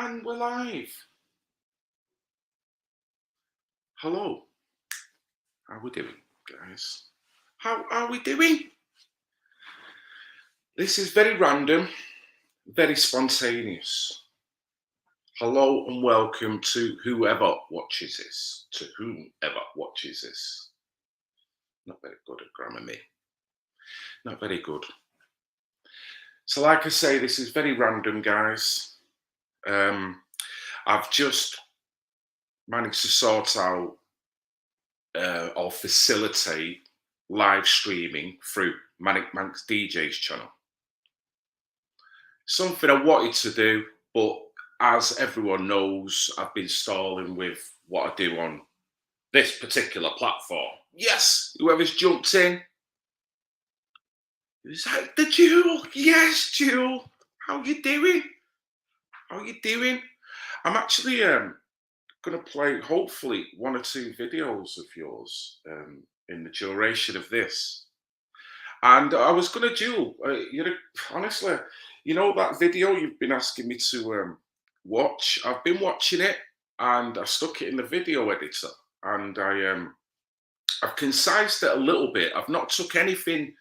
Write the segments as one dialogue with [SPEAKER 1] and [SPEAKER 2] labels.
[SPEAKER 1] And we're live. Hello. How are we doing, guys? How are we doing? This is very random, very spontaneous. Hello and welcome to whoever watches this. To whomever watches this. Not very good at grammar, me. Not very good. So like I say, this is very random, guys. I've just managed to sort out or facilitate live streaming through MANC's DJ's channel. Something I wanted to do, but as everyone knows, I've been stalling with what I do on this particular platform. Yes, whoever's jumped in. It's like the Jewel. Yes, Jewel. How you doing? How you doing? I'm actually going to play, hopefully, one or two videos of yours in the duration of this. And I was going to Jewel, honestly, you know that video you've been asking me to watch? I've been watching it and I stuck it in the video editor and I've concised it a little bit. I've not took anything.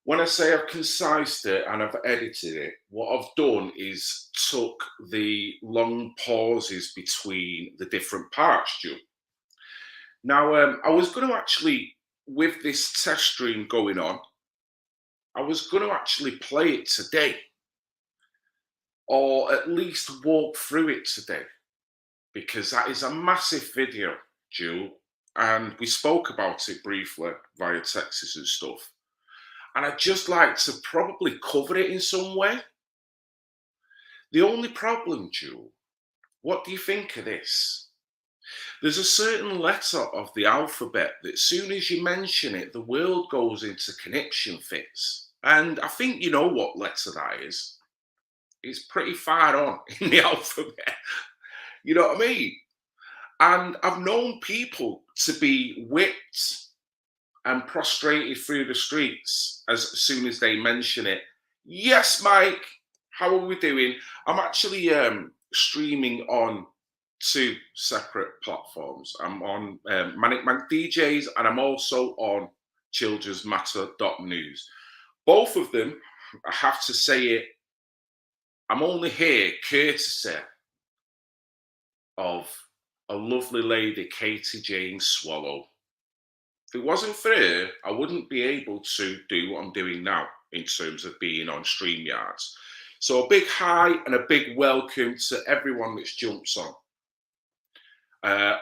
[SPEAKER 1] When I say I've concised it and I've edited it, what I've done is took the long pauses between the different parts, Joe. Now, I was going to actually, with this test stream going on, I was going to actually play it today, or at least walk through it today, because that is a massive video, Joe, and we spoke about it briefly via texts and stuff. And I'd just like to probably cover it in some way. The only problem, Jewel, what do you think of this? There's a certain letter of the alphabet that as soon as you mention it, the world goes into conniption fits. And I think you know what letter that is. It's pretty far on in the alphabet. You know what I mean? And I've known people to be whipped and prostrated through the streets as soon as they mention it. Yes, Mike, how are we doing? I'm actually streaming on two separate platforms. I'm on MANC DJs and I'm also on childrensmatter.news. Both of them, I have to say it, I'm only here courtesy of a lovely lady, Katie Jane Swallow. If it wasn't for her, I wouldn't be able to do what I'm doing now in terms of being on StreamYards. So a big hi and a big welcome to everyone that's jumped on.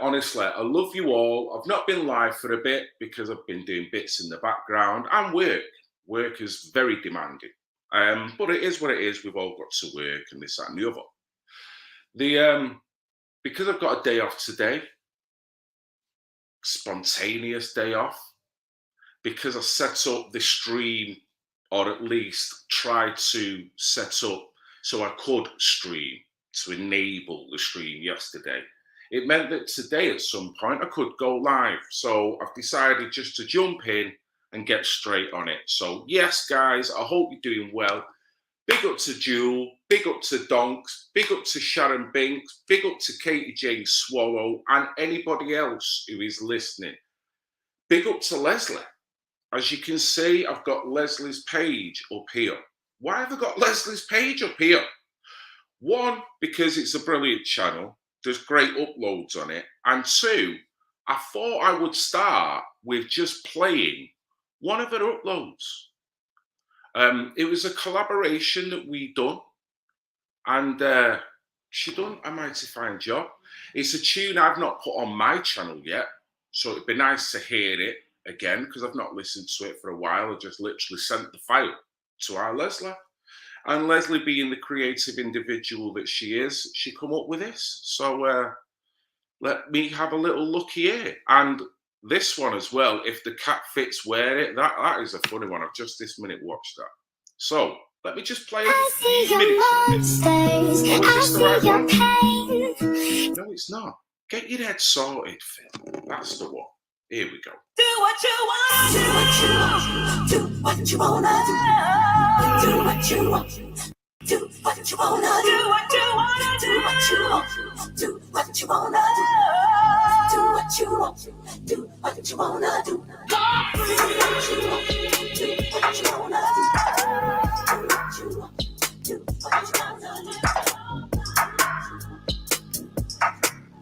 [SPEAKER 1] Honestly, I love you all. I've not been live for a bit because I've been doing bits in the background and work. Work is very demanding. But it is what it is. We've all got to work and this, that and the other. Because I've got a day off today, spontaneous day off, because I set up this stream, or at least tried to set up so I could stream, to enable the stream yesterday. It meant that today at some point I could go live. So I've decided just to jump in and get straight on it. So yes, guys, I hope you're doing well. Big up to Jewel, big up to Donks, big up to Sharon Binks, big up to Katie Jane Swallow and anybody else who is listening. Big up to Leslie. As you can see, I've got Leslie's page up here. Why have I got Leslie's page up here? One, because it's a brilliant channel. There's great uploads on it. And two, I thought I would start with just playing one of her uploads. It was a collaboration that we done, and she done a mighty fine job. It's a tune I've not put on my channel yet, so it'd be nice to hear it again because I've not listened to it for a while. I just literally sent the file to our Leslie, and Leslie, being the creative individual that she is, she come up with this. So let me have a little look here. And this one as well, if the cat fits wear it, that is a funny one. I've just this minute watched that. So let me just play a few minutes. No, it's not. Get your head sorted, Phil. That's the one. Here we go.
[SPEAKER 2] Do what you want. Do what you want. Do what you wanna do. Do what you want. Do what you wanna do. Do what you wanna do. what you want, do what you wanna do. Do what you want, do what you wanna do. You're free. Do what you want, do what you wanna do. Do what you want, do what you wanna do.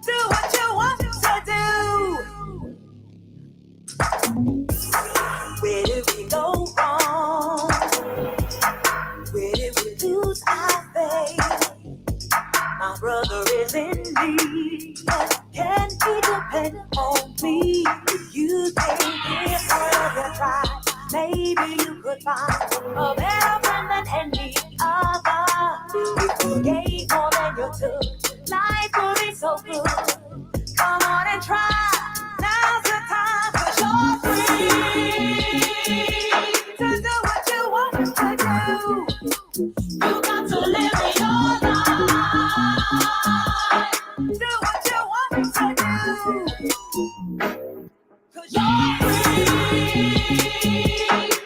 [SPEAKER 2] Do what you want to do. Where did we go wrong? Where did we lose our faith? My brother is in need. Can he depend on me? If you came here for your try, maybe you could find a better friend than any other. If you gave more than you took, life would be so good. Come on and try. Now's the time, 'cause you're free to do what you want to do. You got to live your life. Do what you want to do. 'Cause you're free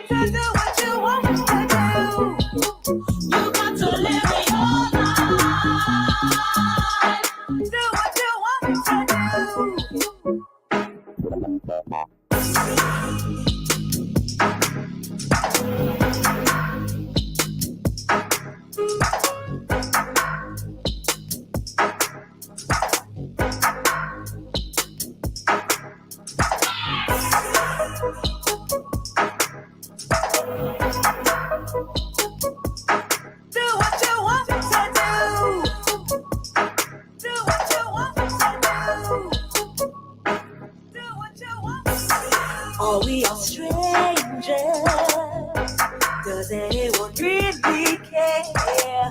[SPEAKER 2] to do what you want to do. You got to live your life. Do what you want to do. Do what you want to do. Do what you want to do. Do what you want to do. Are we all strangers? Does anyone really care?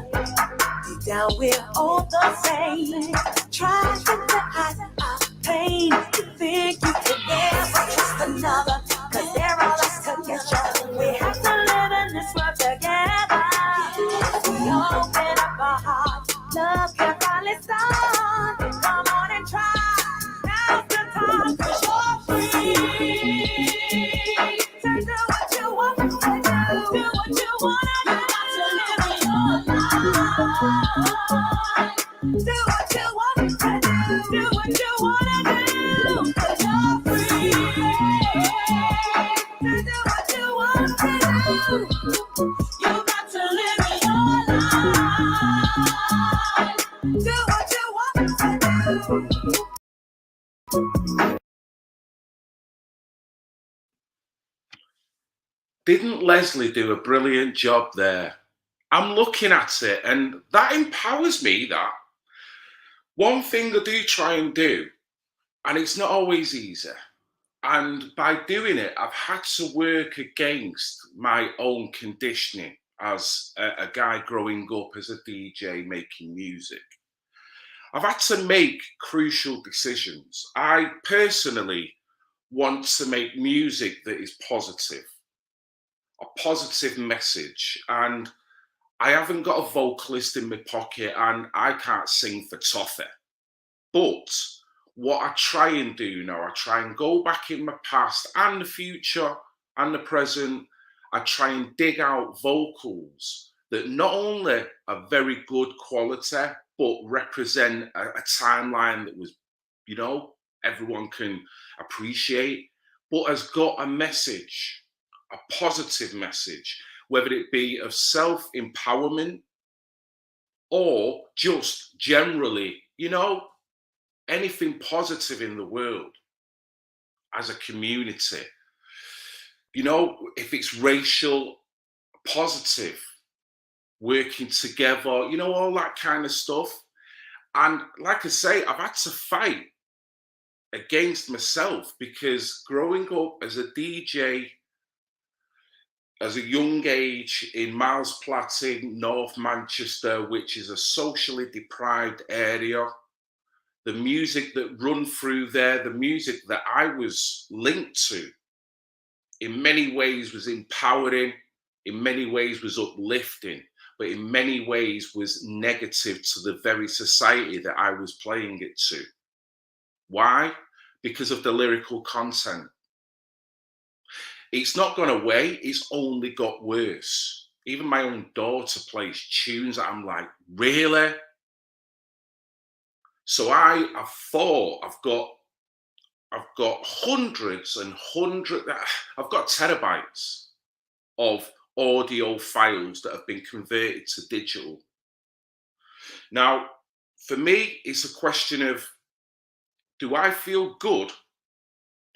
[SPEAKER 2] Deep down we're all the same. Try to get the eyes of pain. You think you can never trust another, 'cause they're all us together. We have to live in this world together. We open up our hearts, love can finally start. Come on and try. Now's the time, 'cause you're free to do what you want to do. Do what you wanna do. To live your life. Do what you want to do. Do what you wanna do. 'Cause you're free to do what you want to do. You got to live your life. Do what you want to do.
[SPEAKER 1] Didn't Leslie do a brilliant job there? I'm looking at it and that empowers me, that. One thing I do try and do, and it's not always easy, and by doing it, I've had to work against my own conditioning as a guy growing up as a DJ making music. I've had to make crucial decisions. I personally want to make music that is positive, a positive message, and I haven't got a vocalist in my pocket and I can't sing for toffee. But what I try and do now, I try and go back in my past and the future and the present. I try and dig out vocals that not only are very good quality, but represent a timeline that was, everyone can appreciate, but has got a message, a positive message, whether it be of self-empowerment or just generally, anything positive in the world as a community. If it's racial, positive, working together, all that kind of stuff. And like I say, I've had to fight against myself because growing up as a DJ, as a young age in Miles Platting, North Manchester, which is a socially deprived area, the music that run through there, the music that I was linked to, in many ways was empowering, in many ways was uplifting, but in many ways was negative to the very society that I was playing it to. Why? Because of the lyrical content. It's not gone away, it's only got worse. Even my own daughter plays tunes that I'm like, really? So I have thought I've got hundreds and hundreds, I've got terabytes of audio files that have been converted to digital. Now, for me, it's a question of, do I feel good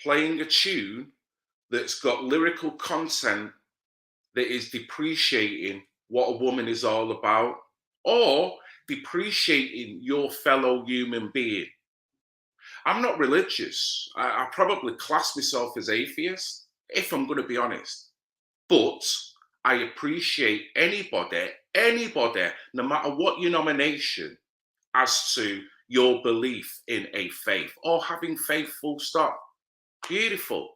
[SPEAKER 1] playing a tune that's got lyrical content that is depreciating what a woman is all about, or depreciating your fellow human being? I'm not religious. I probably class myself as atheist, if I'm going to be honest. But I appreciate anybody, no matter what your nomination, as to your belief in a faith or having faith, full stop. Beautiful.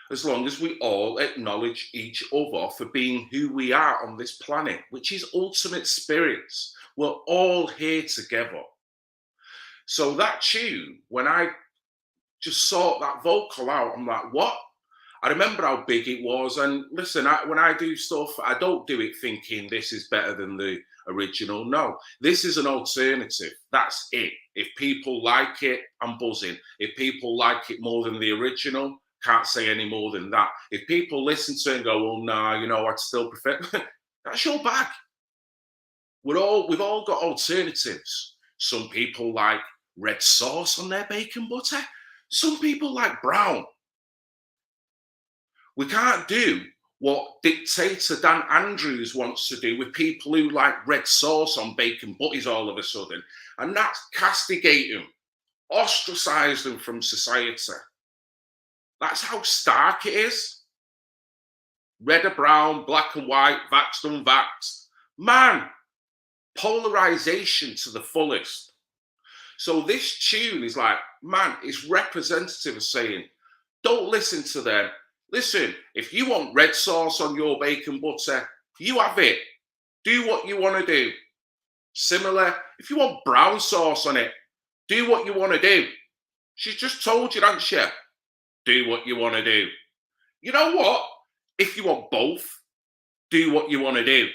[SPEAKER 1] As long as we all acknowledge each other for being who we are on this planet, which is ultimate spirits. We're all here together. So that tune, when I just saw that vocal out, I'm like, what? I remember how big it was. And listen, when I do stuff, I don't do it thinking this is better than the original. No, this is an alternative. That's it. If people like it, I'm buzzing. If people like it more than the original, can't say any more than that. If people listen to it and go, well, nah, you know, I'd still prefer, that's your bag. We've all got alternatives. Some people like red sauce on their bacon butter. Some people like brown. We can't do what dictator Dan Andrews wants to do with people who like red sauce on bacon butties all of a sudden. And that's castigate them, ostracize them from society. That's how stark it is. Red or brown, black and white, vaxxed, unvaxxed. Man, polarization to the fullest. So this tune is like, man, it's representative of saying, don't listen to them. Listen, if you want red sauce on your bacon butter, you have it. Do what you want to do. Similar, if you want brown sauce on it, do what you want to do. She's just told you, hasn't she? Do what you want to do. You know what? If you want both, do what you want to do.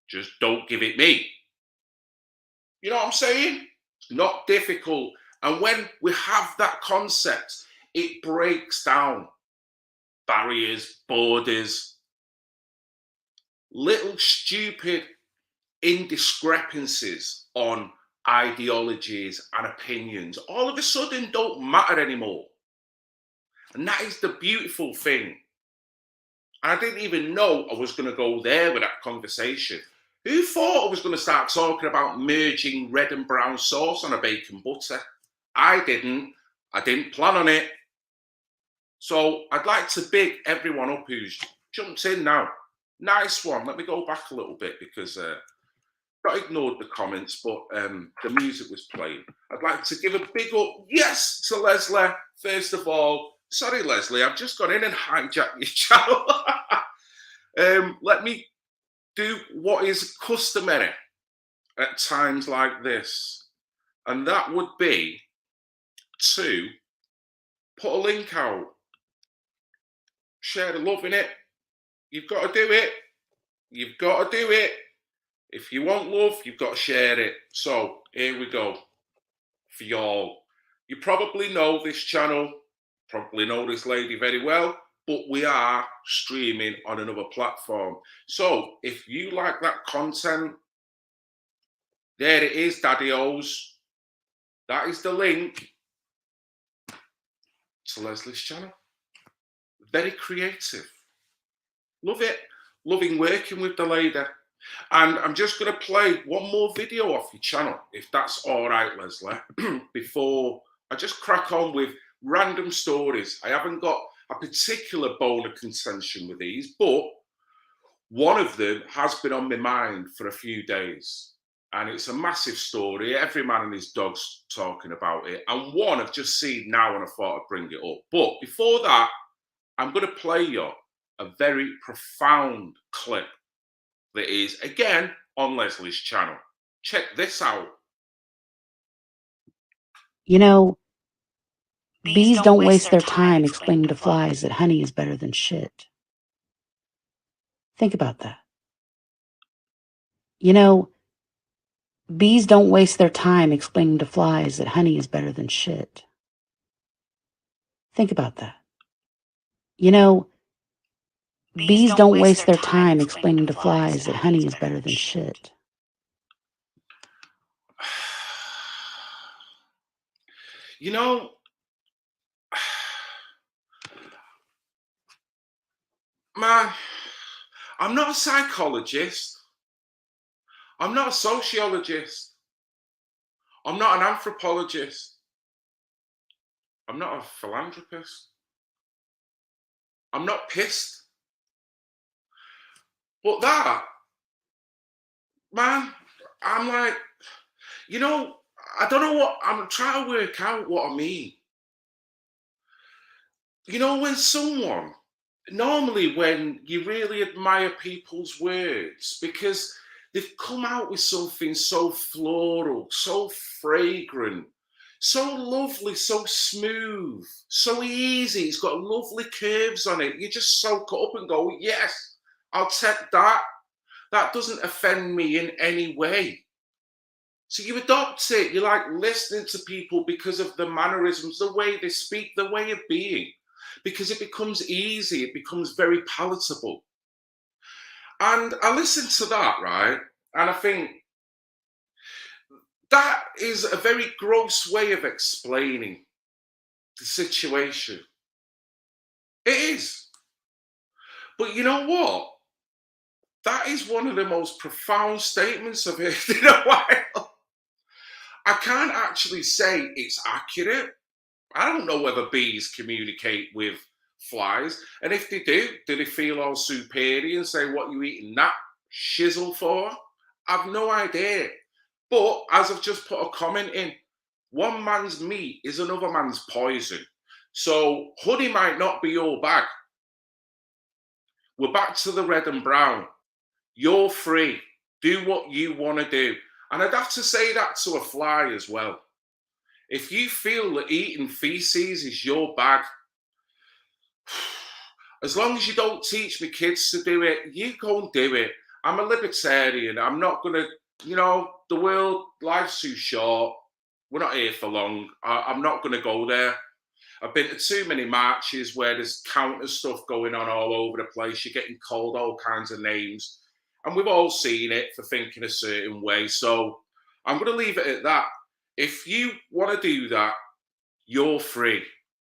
[SPEAKER 1] Just don't give it me. You know what I'm saying? It's not difficult. And when we have that concept, it breaks down barriers, borders, little stupid indiscrepancies on ideologies and opinions all of a sudden don't matter anymore. And that is the beautiful thing. I didn't even know I was going to go there with that conversation. Who thought I was going to start talking about merging red and brown sauce on a bacon butter? I didn't plan on it. So I'd like to big everyone up who's jumped in now. Nice one. Let me go back a little bit because I ignored the comments, but the music was playing. I'd like to give a big up, yes, to Leslie. First of all, sorry, Leslie, I've just gone in and hijacked your channel. Let me do what is customary at times like this. And that would be to put a link out. Share the love in it. You've got to do it. You've got to do it. If you want love, you've got to share it. So here we go for y'all. You probably know this channel, probably know this lady very well, but we are streaming on another platform. So if you like that content, there it is, Daddy-O's. That is the link to Leslie's channel. Very creative. Love it. Loving working with the lady. And I'm just going to play one more video off your channel, if that's all right, Leslie, before I just crack on with random stories. I haven't got a particular bone of contention with these, but one of them has been on my mind for a few days. And it's a massive story. Every man and his dog's talking about it. And one I've just seen now and I thought I'd bring it up. But before that, I'm going to play you a very profound clip that is, again, on Leslie's channel. Check this out.
[SPEAKER 3] You know, bees don't waste their time explaining to flies that honey is better than shit. Think about that. You know, Bees don't waste their time explaining to flies that honey is better than shit. Think about that. You know, bees don't waste their time explaining to flies that honey is better than shit.
[SPEAKER 1] You know, man, I'm not a psychologist. I'm not a sociologist. I'm not an anthropologist. I'm not a philanthropist. I'm not pissed. But that, man, I'm like, you know, I don't know what, I'm trying to work out what I mean. You know, when someone, normally when you really admire people's words, because they've come out with something so floral, so fragrant, so lovely, so smooth, so easy. It's got lovely curves on it. You just soak it up and go, yes, I'll take that. That doesn't offend me in any way. So you adopt it. You like listening to people because of the mannerisms, the way they speak, the way of being, because it becomes easy. It becomes very palatable. And I listen to that, right? And I think that is a very gross way of explaining the situation. It is. But you know what? That is one of the most profound statements I've heard in a while. I can't actually say it's accurate. I don't know whether bees communicate with flies. And if they do they feel all superior and say, what are you eating that shizzle for? I've no idea. But as I've just put a comment in, one man's meat is another man's poison. So honey might not be your bag. We're back to the red and brown. You're free. Do what you want to do. And I'd have to say that to a fly as well. If you feel that eating feces is your bag, as long as you don't teach me kids to do it, you go and do it. I'm a libertarian. I'm not going to, the world, life's too short. We're not here for long. I'm not going to go there. I've been to too many marches where there's counter stuff going on all over the place. You're getting called all kinds of names. And we've all seen it for thinking a certain way. So I'm going to leave it at that. If you want to do that, you're free.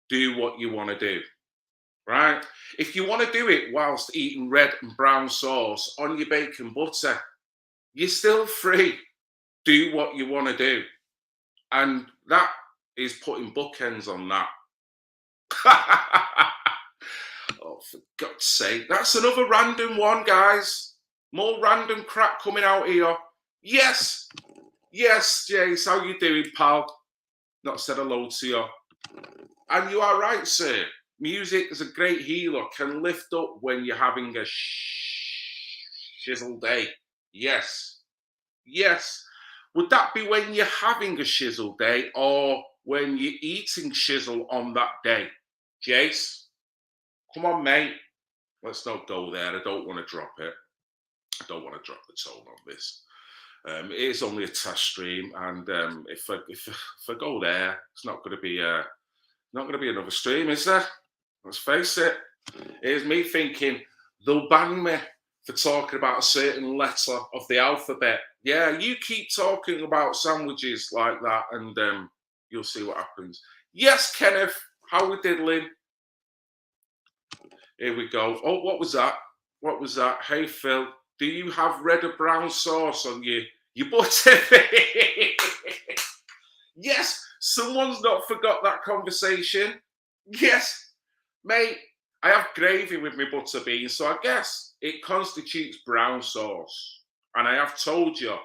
[SPEAKER 1] Do what you want to do, right? If you want to do it whilst eating red and brown sauce on your bacon butter, you're still free. Do what you want to do. And that is putting bookends on that. Oh, for God's sake. That's another random one, guys. More random crap coming out here. Yes. Yes, Jace. How you doing, pal? Not said hello to you. And you are right, sir. Music is a great healer. Can lift up when you're having a shizzle day. Yes. Yes. Would that be when you're having a shizzle day or when you're eating shizzle on that day? Jace? Come on, mate. Let's not go there. I don't want to drop it. I don't want to drop the tone on this. It is only a test stream, and if I go there, it's not going to be another stream, is there? Let's face it. Here's me thinking they'll ban me for talking about a certain letter of the alphabet. Yeah, you keep talking about sandwiches like that, and you'll see what happens. Yes, Kenneth, how we diddling? Here we go. Oh, what was that? What was that? Hey, Phil, do you have red or brown sauce on your butter? Yes, someone's not forgot that conversation. Yes, mate, I have gravy with my butter beans, so I guess it constitutes brown sauce. And I have told you,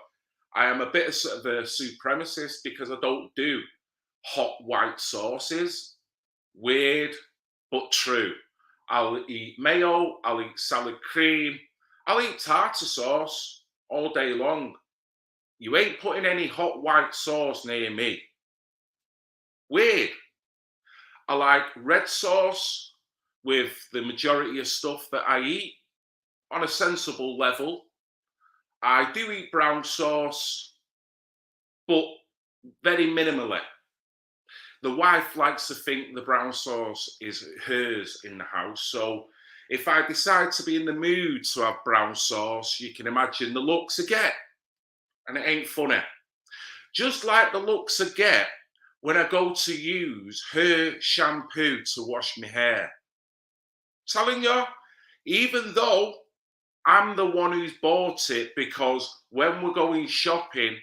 [SPEAKER 1] I am a bit of a supremacist because I don't do hot white sauces. Weird, but true. I'll eat mayo, I'll eat salad cream, I'll eat tartar sauce all day long. You ain't putting any hot white sauce near me. Weird. I like red sauce with the majority of stuff that I eat on a sensible level. I do eat brown sauce but very minimally. The wife likes to think the brown sauce is hers in the house. So if I decide to be in the mood to have brown sauce, you can imagine the looks I get. And it ain't funny. Just like the looks I get when I go to use her shampoo to wash my hair. Telling you, even though I'm the one who's bought it, because when we're going shopping,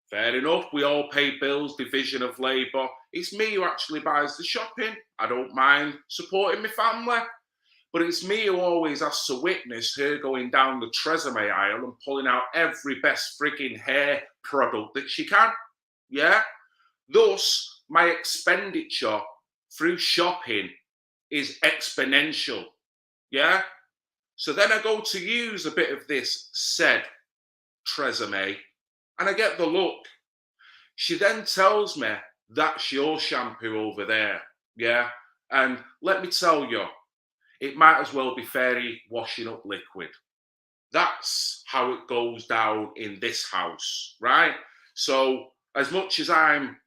[SPEAKER 1] fair enough, we all pay bills, division of labour. It's me who actually buys the shopping. I don't mind supporting my family. But it's me who always has to witness her going down the Tresemme aisle and pulling out every best frigging hair product that she can. Yeah? Thus, my expenditure through shopping is exponential. Yeah? So then I go to use a bit of this said Tresemme and I get the look. She then tells me, that's your shampoo over there. Yeah? And let me tell you, it might as well be fairy washing up liquid. That's how it goes down in this house, right? So as much as I'm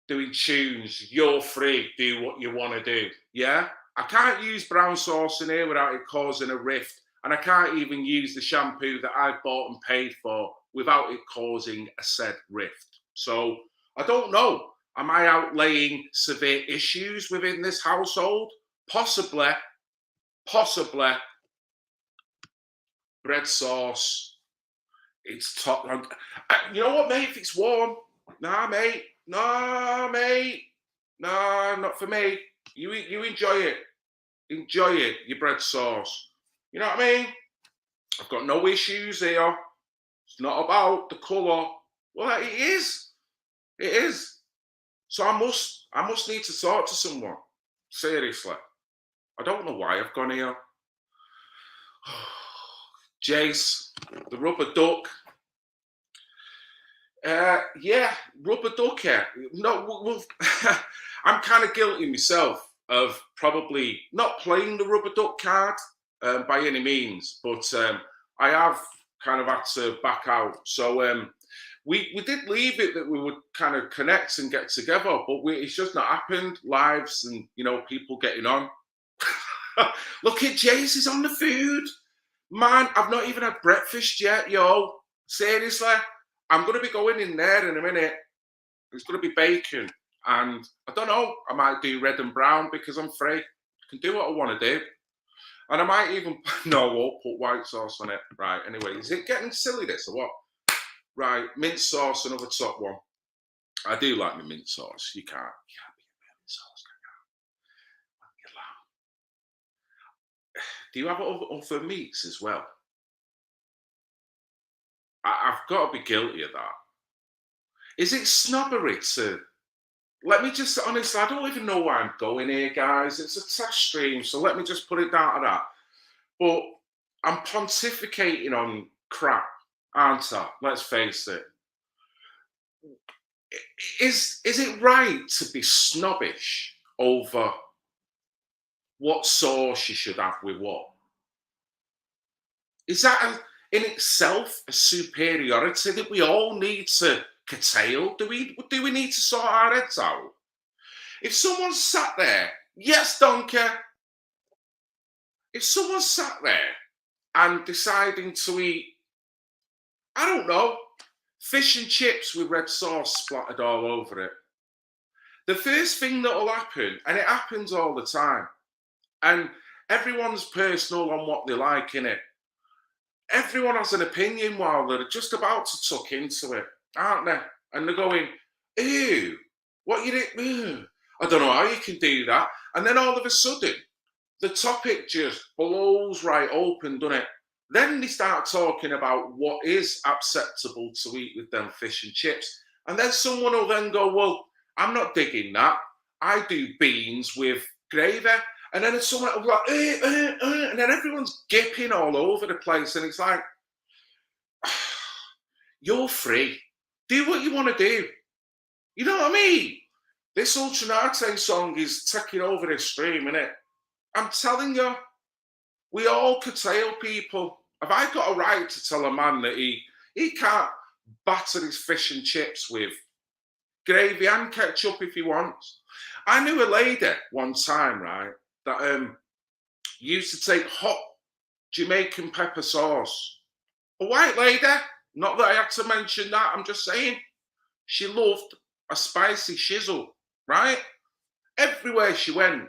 [SPEAKER 1] doing tunes, you're free, do what you want to do, yeah? I can't use brown sauce in here without it causing a rift, and I can't even use the shampoo that I've bought and paid for without it causing a said rift. So I don't know. Am I outlaying severe issues within this household? Possibly. Bread sauce. It's top. You know what, mate? If it's warm, nah, mate. Nah, not for me. You enjoy it. Enjoy it. Your bread sauce. You know what I mean? I've got no issues here. It's not about the colour. Well, it is. It is. So I must need to talk to someone. Seriously. I don't know why I've gone here. Jace, the rubber duck. Yeah, rubber duck here. No, I'm kind of guilty myself of probably not playing the rubber duck card by any means, but I have kind of had to back out. So we did leave it that we would kind of connect and get together, but it's just not happened. Lives and, you know, people getting on. Look at Jace is on the food. Man, I've not even had breakfast yet, yo. Seriously, I'm going to be going in there in a minute. It's going to be bacon. And I don't know, I might do red and brown because I'm free. I can do what I want to do. And I might even, no, I won't put white sauce on it. Right, anyway, is it getting silly this or what? Right, mint sauce, another top one. I do like my mint sauce. You can't be a mint sauce, can you? Do you have other meats as well? I've got to be guilty of that. Is it snobbery to... Let me just, honestly, I don't even know why I'm going here, guys. It's a test stream, so let me just put it down to that. But I'm pontificating on crap, aren't I? Let's face it. Is it right to be snobbish over what sauce you should have with what? Is that in itself a superiority that we all need to curtail? Do we need to sort our heads out? If someone sat there, yes, donkey. If someone sat there and deciding to eat, I don't know, fish and chips with red sauce splattered all over it, the first thing that will happen, and it happens all the time, and everyone's personal on what they like, innit? Everyone has an opinion while they're just about to tuck into it, aren't they? And they're going, ew, what you do? I don't know how you can do that. And then all of a sudden, the topic just blows right open, doesn't it? Then they start talking about what is acceptable to eat with them fish and chips. And then someone will then go, well, I'm not digging that. I do beans with gravy. And then someone will be like, and then everyone's gipping all over the place. And it's like, you're free. Do what you want to do. You know what I mean? This Ultranate song is taking over this stream, innit? I'm telling you, we all curtail people. Have I got a right to tell a man that he can't batter his fish and chips with gravy and ketchup if he wants. I knew a lady one time, right, that used to take hot Jamaican pepper sauce. A white lady, not that I had to mention that, I'm just saying, she loved a spicy shizzle, right? Everywhere she went,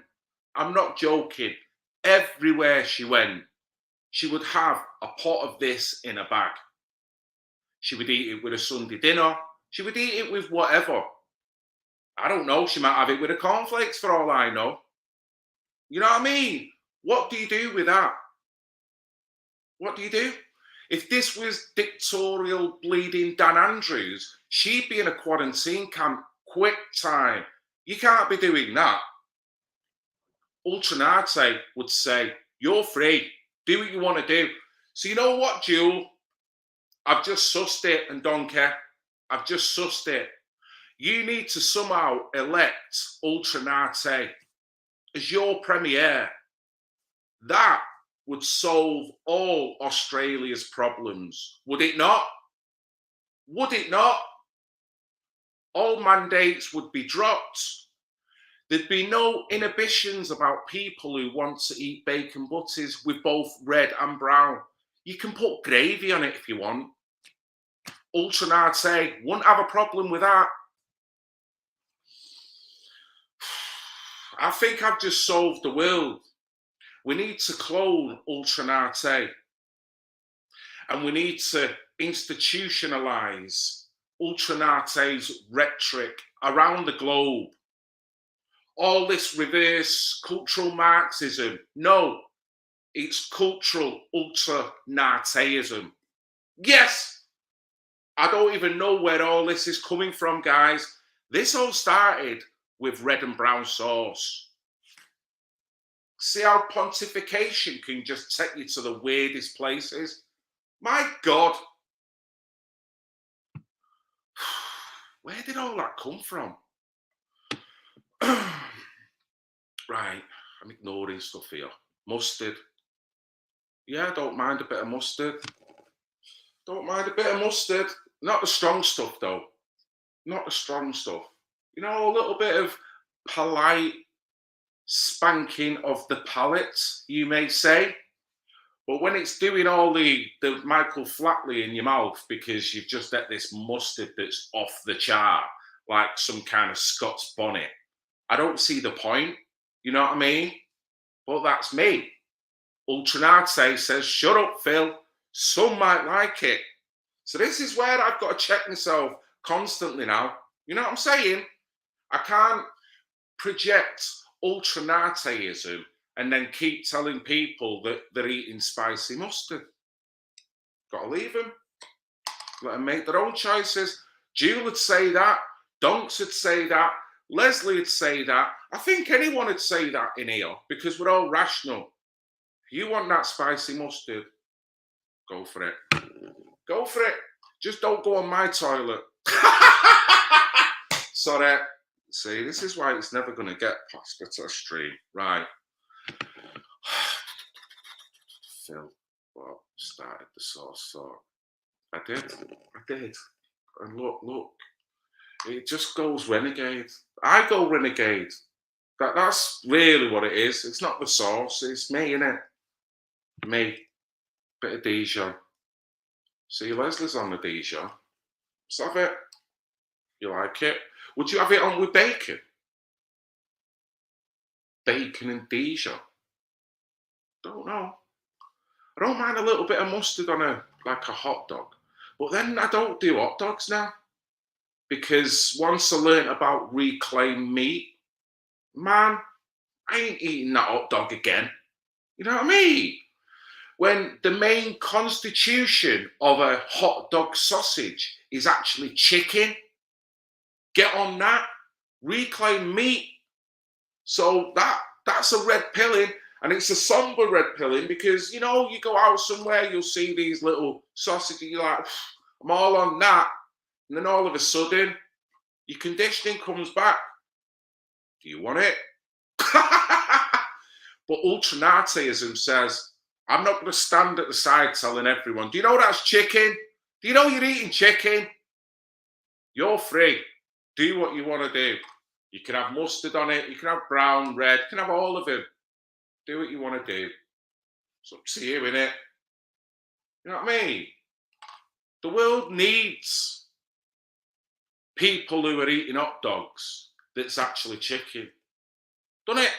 [SPEAKER 1] I'm not joking, everywhere she went, she would have a pot of this in a bag. She would eat it with a Sunday dinner. She would eat it with whatever. I don't know, she might have it with a cornflakes for all I know. You know what I mean? What do you do with that? What do you do? If this was dictatorial bleeding Dan Andrews, she'd be in a quarantine camp quick time. You can't be doing that. Ultranate would say, you're free, do what you want to do. So you know what, Jewel? I've just sussed it, and don't care. I've just sussed it. You need to somehow elect Ultranate as your premier. That would solve all Australia's problems, would it not? Would it not? All mandates would be dropped. There'd be no inhibitions about people who want to eat bacon butties with both red and brown. You can put gravy on it if you want. Ultranate wouldn't have a problem with that. I think I've just solved the world. We need to clone Ultranate, and we need to institutionalize Ultranate's rhetoric around the globe. All this reverse cultural Marxism, no, it's cultural Ultranateism. Yes, I don't even know where all this is coming from, guys. This all started with red and brown sauce. See how pontification can just take you to the weirdest places? My God. Where did all that come from? Right, I'm ignoring stuff here. Mustard. Yeah, I don't mind a bit of mustard. Don't mind a bit of mustard. Not the strong stuff, though. Not the strong stuff. You know, a little bit of polite spanking of the palate, you may say. But when it's doing all the Michael Flatley in your mouth because you've just got this mustard that's off the chart, like some kind of Scots bonnet, I don't see the point. You know what I mean? But that's me. Ultranate says, shut up, Phil. Some might like it. So this is where I've got to check myself constantly now. You know what I'm saying? I can't project Ultranateism and then keep telling people that they're eating spicy mustard. Got to leave them. Let them make their own choices. Jewel would say that. Donks would say that. Leslie would say that. I think anyone would say that in here because we're all rational. If you want that spicy mustard, go for it. Go for it. Just don't go on my toilet. Sorry. See, this is why it's never going to get past the stream. Right. Phil, well, started the sauce talk. I did. And look. It just goes renegade. I go renegade. That's really what it is. It's not the sauce. It's me, innit? Me. Bit of Dijon. See, Leslie's on the Dijon. Let's have it. You like it? Would you have it on with bacon? Bacon and Dijon? Don't know. I don't mind a little bit of mustard on a hot dog. But then I don't do hot dogs now. Because once I learned about reclaimed meat, man, I ain't eating that hot dog again. You know what I mean? When the main constitution of a hot dog sausage is actually chicken, get on that. Reclaim meat. So that's a red pilling, and it's a somber red pilling because, you know, you go out somewhere, you'll see these little sausages, you're like, I'm all on that. And then all of a sudden, your conditioning comes back. Do you want it? But Ultranateism says, I'm not going to stand at the side telling everyone, do you know that's chicken? Do you know you're eating chicken? You're free. Do what you want to do. You can have mustard on it. You can have brown, red. You can have all of them. Do what you want to do. It's up to you, innit? You know what I mean? The world needs people who are eating hot dogs that's actually chicken. Doesn't it?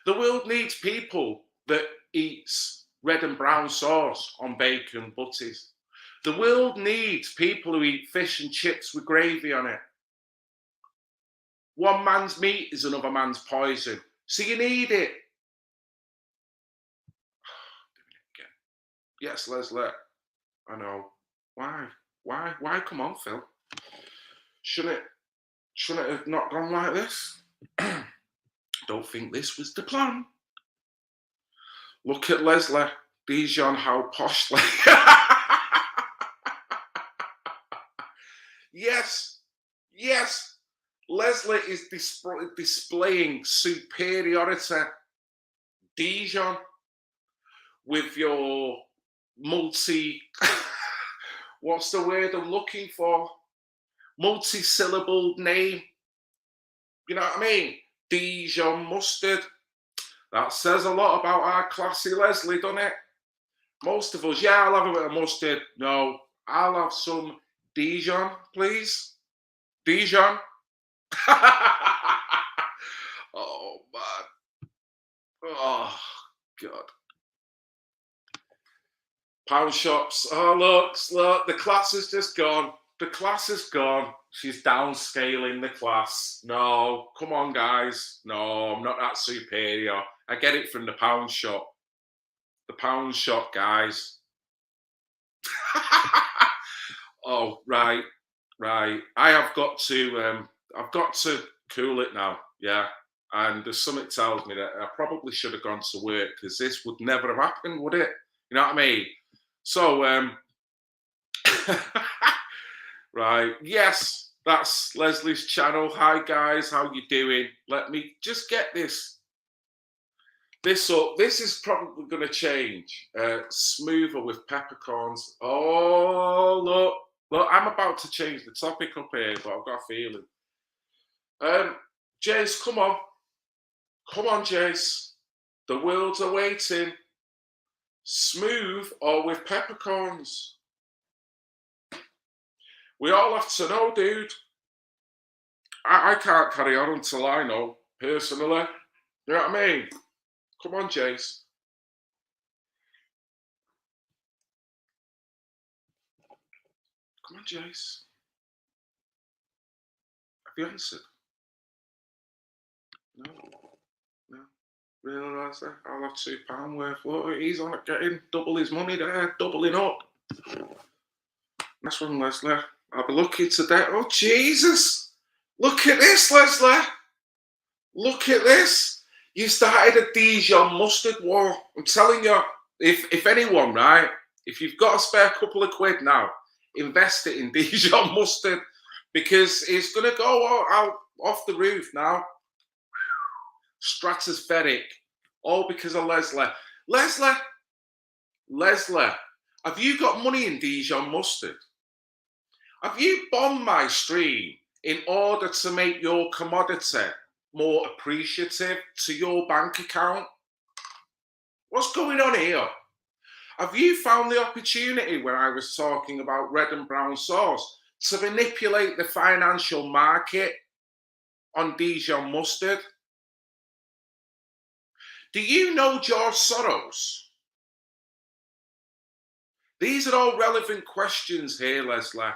[SPEAKER 1] The world needs people that eats red and brown sauce on bacon butties. The world needs people who eat fish and chips with gravy on it. One man's meat is another man's poison. So you need it. Yes, Leslie. I know. Why? Why? Come on, Phil. Shouldn't it have not gone like this? Don't think this was the plan. Look at Leslie Dijon, how poshly. Yes. Leslie is displaying superiority. Dijon, with your what's the word I'm looking for? Multi-syllabled name. You know what I mean? Dijon mustard. That says a lot about our classy Leslie, doesn't it? Most of us, yeah, I'll have a bit of mustard. No, I'll have some Dijon, please. Dijon. Oh, man. Oh, God. Pound shops. Oh, look, the class has just gone. The class is gone. She's downscaling the class. No, come on, guys. No, I'm not that superior. I get it from the pound shop. The pound shop, guys. Oh, right. I've got to cool it now. Yeah. And there's something tells me that I probably should have gone to work because this would never have happened, would it? You know what I mean? So, right. Yes, that's Leslie's channel. Hi, guys. How you doing? Let me just get this up. This is probably going to change. Smoother with peppercorns. Oh, look, I'm about to change the topic up here, but I've got a feeling. Jace, come on. Come on, Jace. The world's awaiting. Smooth or with peppercorns? We all have to know, dude. I can't carry on until I know, personally. You know what I mean? Come on, Jace. Come on, Jace. Have you answered? No. Really, Leslie? I'll have £2 worth. Look, he's on it getting double his money there, doubling up. That's one, Leslie. I'll be lucky today. Oh, Jesus! Look at this, Leslie! Look at this! You started a Dijon mustard war. I'm telling you, if anyone, right, if you've got a spare couple of quid now, invest it in Dijon mustard because it's going to go out off the roof now. Stratospheric, all because of Leslie. Leslie, have you got money in Dijon mustard? Have you bombed my stream in order to make your commodity more appreciative to your bank account? What's going on here? Have you found the opportunity when I was talking about red and brown sauce to manipulate the financial market on Dijon mustard? Do you know George Soros? These are all relevant questions here, Leslie.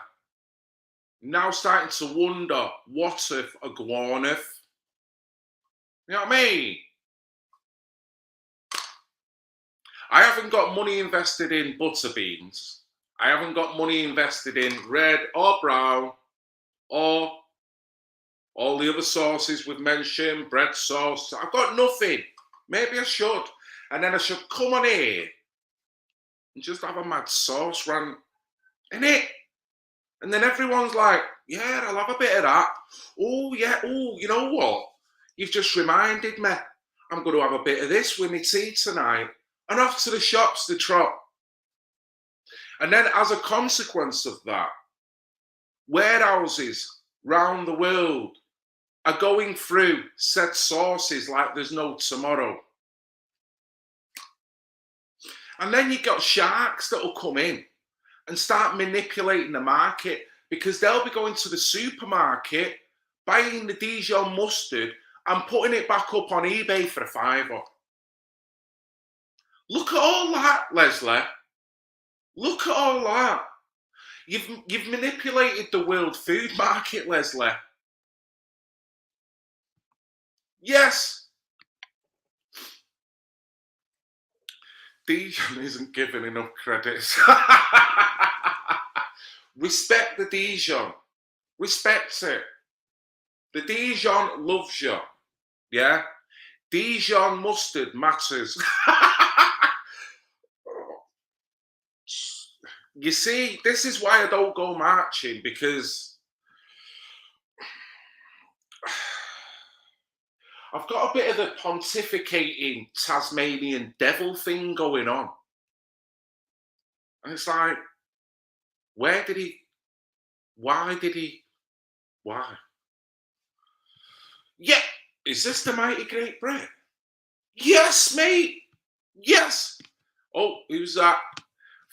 [SPEAKER 1] Now starting to wonder, what if a Gwyneth? You know what I mean? I haven't got money invested in butter beans. I haven't got money invested in red or brown or all the other sauces we've mentioned, bread sauce. I've got nothing. Maybe I should. And then I should come on here and just have a mad sauce rant. Innit? And then everyone's like, yeah, I'll have a bit of that. Oh, yeah. Oh, you know what? You've just reminded me. I'm going to have a bit of this with my tea tonight. And off to the shops to trot. And then as a consequence of that, warehouses round the world are going through said sources like there's no tomorrow. And then you got sharks that will come in and start manipulating the market, because they'll be going to the supermarket, buying the Dijon mustard and putting it back up on eBay for £5. Look at all that, Leslie. Look at all that. You've manipulated the world food market, Leslie. Yes. Dijon isn't given enough credit. Respect the Dijon. Respect it. The Dijon loves you. Yeah? Dijon mustard matters. You see, this is why I don't go marching, because I've got a bit of the pontificating Tasmanian devil thing going on. And it's like, why? Yeah, is this the mighty Great Britain? Yes, mate. Yes. Oh, who's that?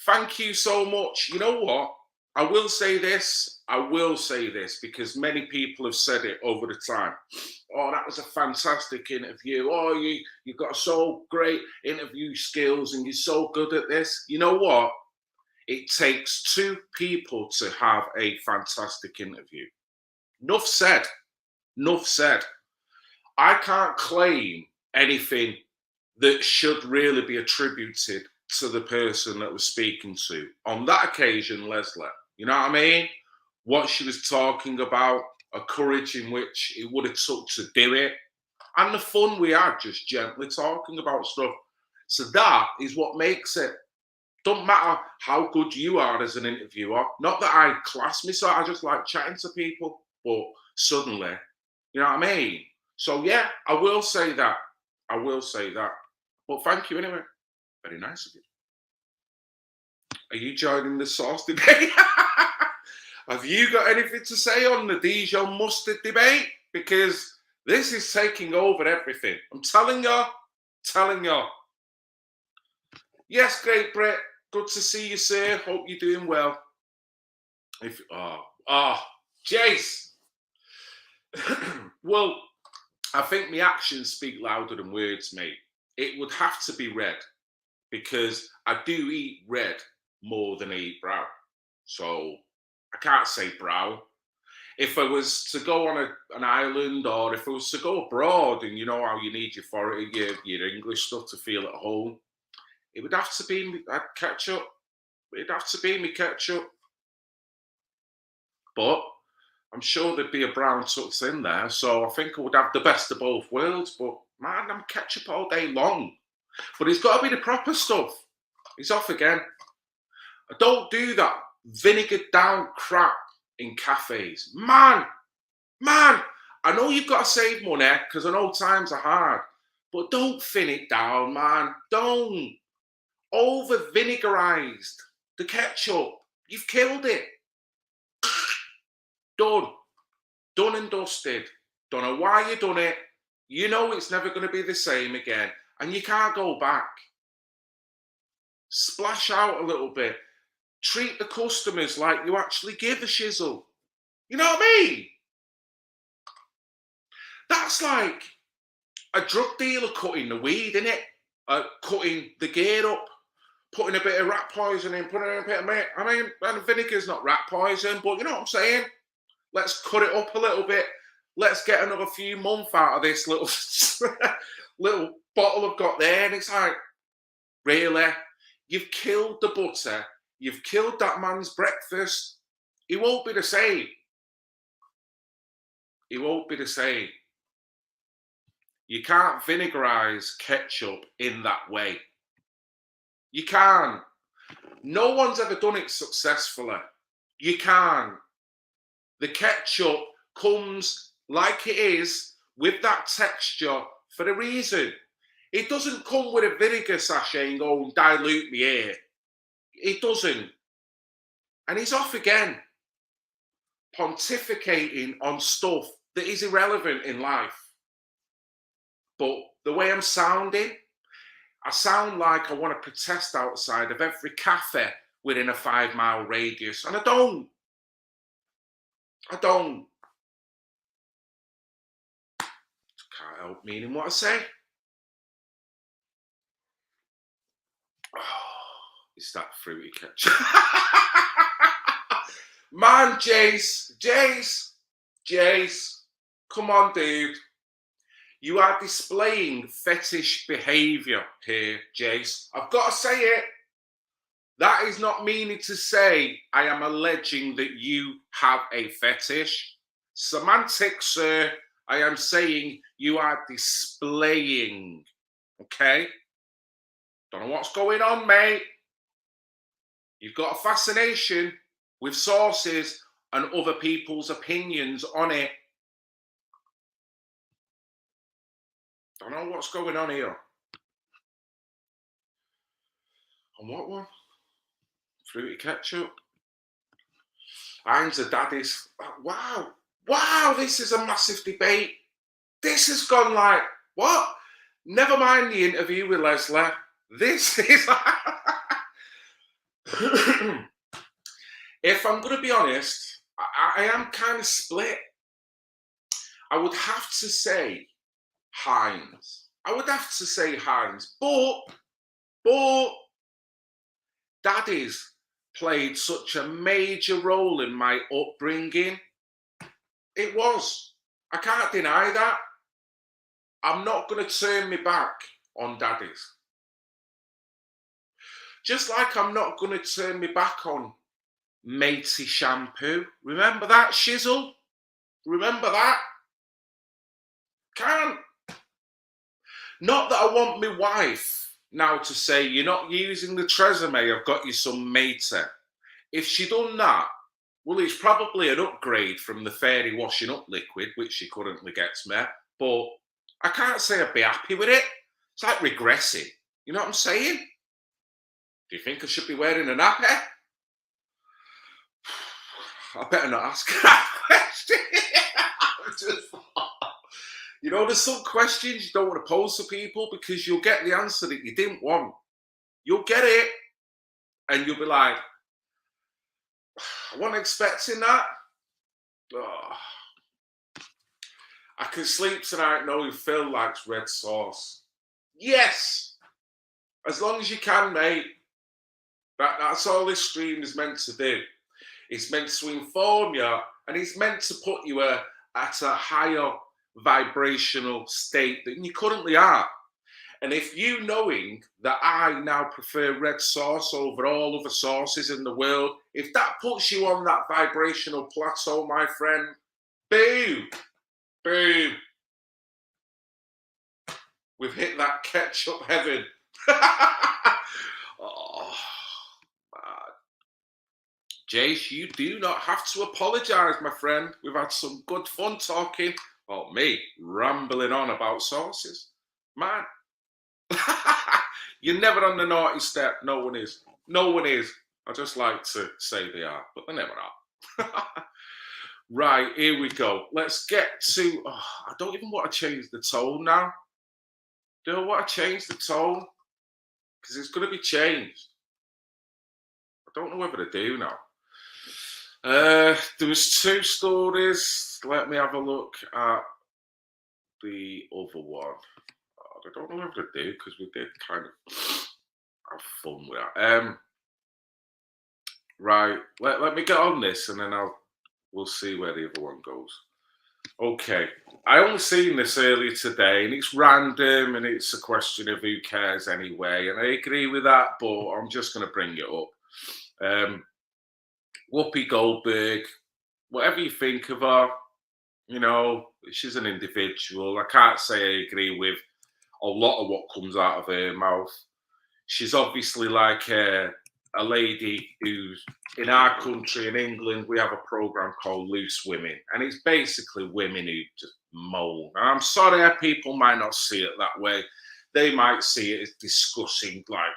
[SPEAKER 1] Thank you so much. You know what? I will say this, because many people have said it over the time. Oh, that was a fantastic interview. Oh, you've got so great interview skills and you're so good at this. You know what? It takes two people to have a fantastic interview. Enough said. Enough said. I can't claim anything that should really be attributed to the person that was speaking to. On that occasion, Leslie, you know what I mean? What she was talking about, a courage in which it would have took to do it, and the fun we had just gently talking about stuff. So that is what makes it. Don't matter how good you are as an interviewer. Not that I class myself, I just like chatting to people. But suddenly, you know what I mean? So yeah, I will say that. I will say that. But thank you anyway. Very nice of you. Are you joining the sauce debate? Have you got anything to say on the Dijon mustard debate? Because this is taking over everything. I'm telling you. Yes, Great Brit. Good to see you, sir. Hope you're doing well. Jace. Well, I think my actions speak louder than words, mate. It would have to be red, because I do eat red more than I eat brown. So I can't say brown. If I was to go on an island, or if I was to go abroad, and you know how you need your English stuff to feel at home, it would have to be ketchup. It'd have to be me ketchup. But I'm sure there'd be a brown tucked in there, so I think I would have the best of both worlds. But man, I'm ketchup all day long. But it's got to be the proper stuff. He's off again. I don't do that vinegar down crap in cafes. Man, I know you've got to save money, because I know times are hard, but don't thin it down, man. Don't. Over vinegarized the ketchup. You've killed it. Done and dusted. Don't know why you done it. You know it's never going to be the same again, and you can't go back. Splash out a little bit. Treat the customers like you actually give a shizzle. You know what I mean? That's like a drug dealer cutting the weed, innit? Cutting the gear up, putting a bit of rat poison in, putting in a bit of meat. I mean, and vinegar's not rat poison, but you know what I'm saying? Let's cut it up a little bit. Let's get another few months out of this little little bottle I've got there. And it's like, really? You've killed the butter. You've killed that man's breakfast. He won't be the same. He won't be the same. You can't vinegarize ketchup in that way. You can't. No one's ever done it successfully. You can't. The ketchup comes like it is with that texture for a reason. It doesn't come with a vinegar sachet and go and dilute me here. It doesn't. And he's off again. pontificating on stuff that is irrelevant in life. But the way I'm sounding, I sound like I want to protest outside of every cafe within a 5-mile radius. And I don't. I don't. Can't help meaning what I say. Oh, it's that fruity ketchup. Man, Jace, come on, dude. You are displaying fetish behaviour here, Jace. I've got to say it. That is not meaning to say I am alleging that you have a fetish. Semantics, sir. I am saying you are displaying. Okay? Don't know what's going on, mate. You've got a fascination with sources and other people's opinions on it. Don't know what's going on here. On what one? Fruity ketchup. Heinz a daddy's. Wow. Wow, this is a massive debate. This has gone like, what? Never mind the interview with Leslie. This is... If I'm going to be honest, I am kind of split. I would have to say Heinz. But daddies played such a major role in my upbringing. It was. I can't deny that. I'm not going to turn me back on daddies. Just like I'm not going to turn me back on matey shampoo. Remember that, Shizzle? Remember that? Can't. Not that I want my wife now to say, you're not using the Tresemme, I've got you some matey. If she done that, well, it's probably an upgrade from the fairy washing up liquid, which she currently gets me. But I can't say I'd be happy with it. It's like regressing. You know what I'm saying? Do you think I should be wearing a nappy? I better not ask that question. You know, there's some questions you don't want to pose to people because you'll get the answer that you didn't want. You'll get it, and you'll be like, I wasn't expecting that. Oh. I can sleep tonight knowing Phil likes red sauce. Yes! As long as you can, mate. That's all this stream is meant to do. It's meant to inform you, and it's meant to put you at a higher vibrational state than you currently are. And if you knowing that I now prefer red sauce over all other sauces in the world, if that puts you on that vibrational plateau, my friend, boom, boom. We've hit that ketchup heaven. Oh, man. Jace, you do not have to apologise, my friend. We've had some good fun talking. Well, me rambling on about sauces. Man. You're never on the naughty step. No one is. No one is. I just like to say they are, but they never are. Right, here we go. Let's get to... Oh, I don't even want to change the tone now. Do I want to change the tone? Because it's going to be changed. I don't know whether to do now. There was 2 stories. Let me have a look at the other one. I don't know what to do because we did kind of have fun with that. Right, let me get on this and then we'll see where the other one goes. Okay, I only seen this earlier today and it's random and it's a question of who cares anyway, and I agree with that, but I'm just going to bring it up. Whoopi Goldberg, whatever you think of her, you know, she's an individual. I can't say I agree with a lot of what comes out of her mouth. She's obviously like a lady who's in our country, in England, we have a program called Loose Women, and it's basically women who just moan. And I'm sorry, people might not see it that way. They might see it as discussing like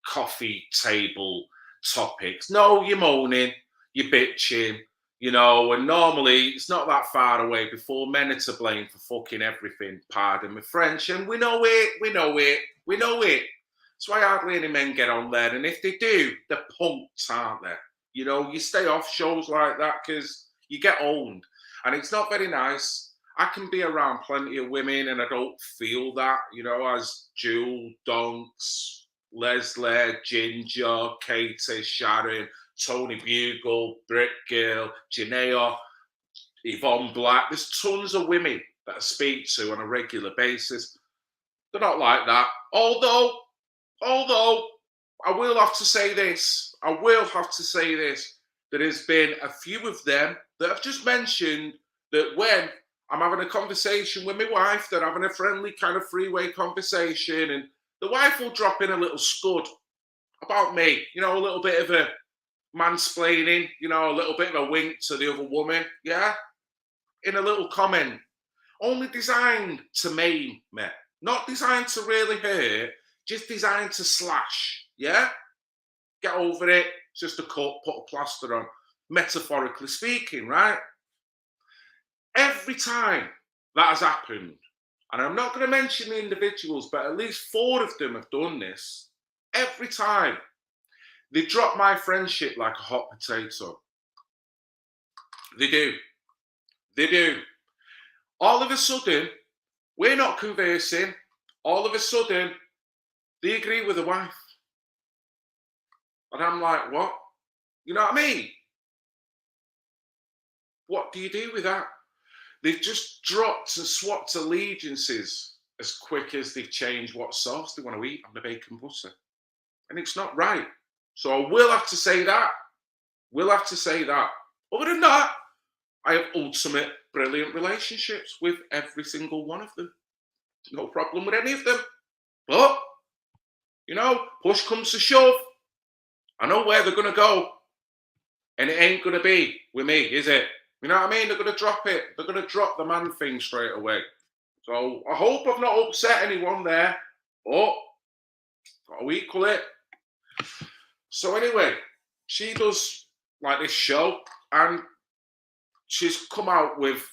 [SPEAKER 1] coffee table topics. No, you're moaning, you're bitching, You know, and normally it's not that far away before men are to blame for fucking everything, pardon my French, and we know it, we know it, we know it. That's why hardly any men get on there, and if they do, they're punks, aren't they? You know, you stay off shows like that because you get owned, and it's not very nice. I can be around plenty of women and I don't feel that, you know, as Jewel, Donks, Leslie, Ginger, Katie, Sharon, Tony Bugle, Brick Girl, Janelle, Yvonne Black. There's tons of women that I speak to on a regular basis. They're not like that. Although, I will have to say this. There has been a few of them that have just mentioned that when I'm having a conversation with my wife, they're having a friendly kind of freeway conversation, and the wife will drop in a little scud about me, you know, a little bit of a mansplaining, you know, a little bit of a wink to the other woman, yeah, in a little comment, only designed to maim me, not designed to really hurt, just designed to slash, yeah? Get over it, it's just a cut, put a plaster on, metaphorically speaking, right? Every time that has happened, and I'm not going to mention the individuals, but at least 4 of them have done this, every time, they drop my friendship like a hot potato. They do. They do. All of a sudden, we're not conversing. All of a sudden, they agree with the wife. And I'm like, what? You know what I mean? What do you do with that? They've just dropped and swapped allegiances as quick as they've changed what sauce they want to eat on the bacon butter. And it's not right. So I will have to say that. Other than that, I have ultimate brilliant relationships with every single one of them. No problem with any of them. But, you know, push comes to shove. I know where they're going to go. And it ain't going to be with me, is it? You know what I mean? They're going to drop it. They're going to drop the man thing straight away. So I hope I've not upset anyone there. But got to equal it. So anyway, she does like this show, and she's come out with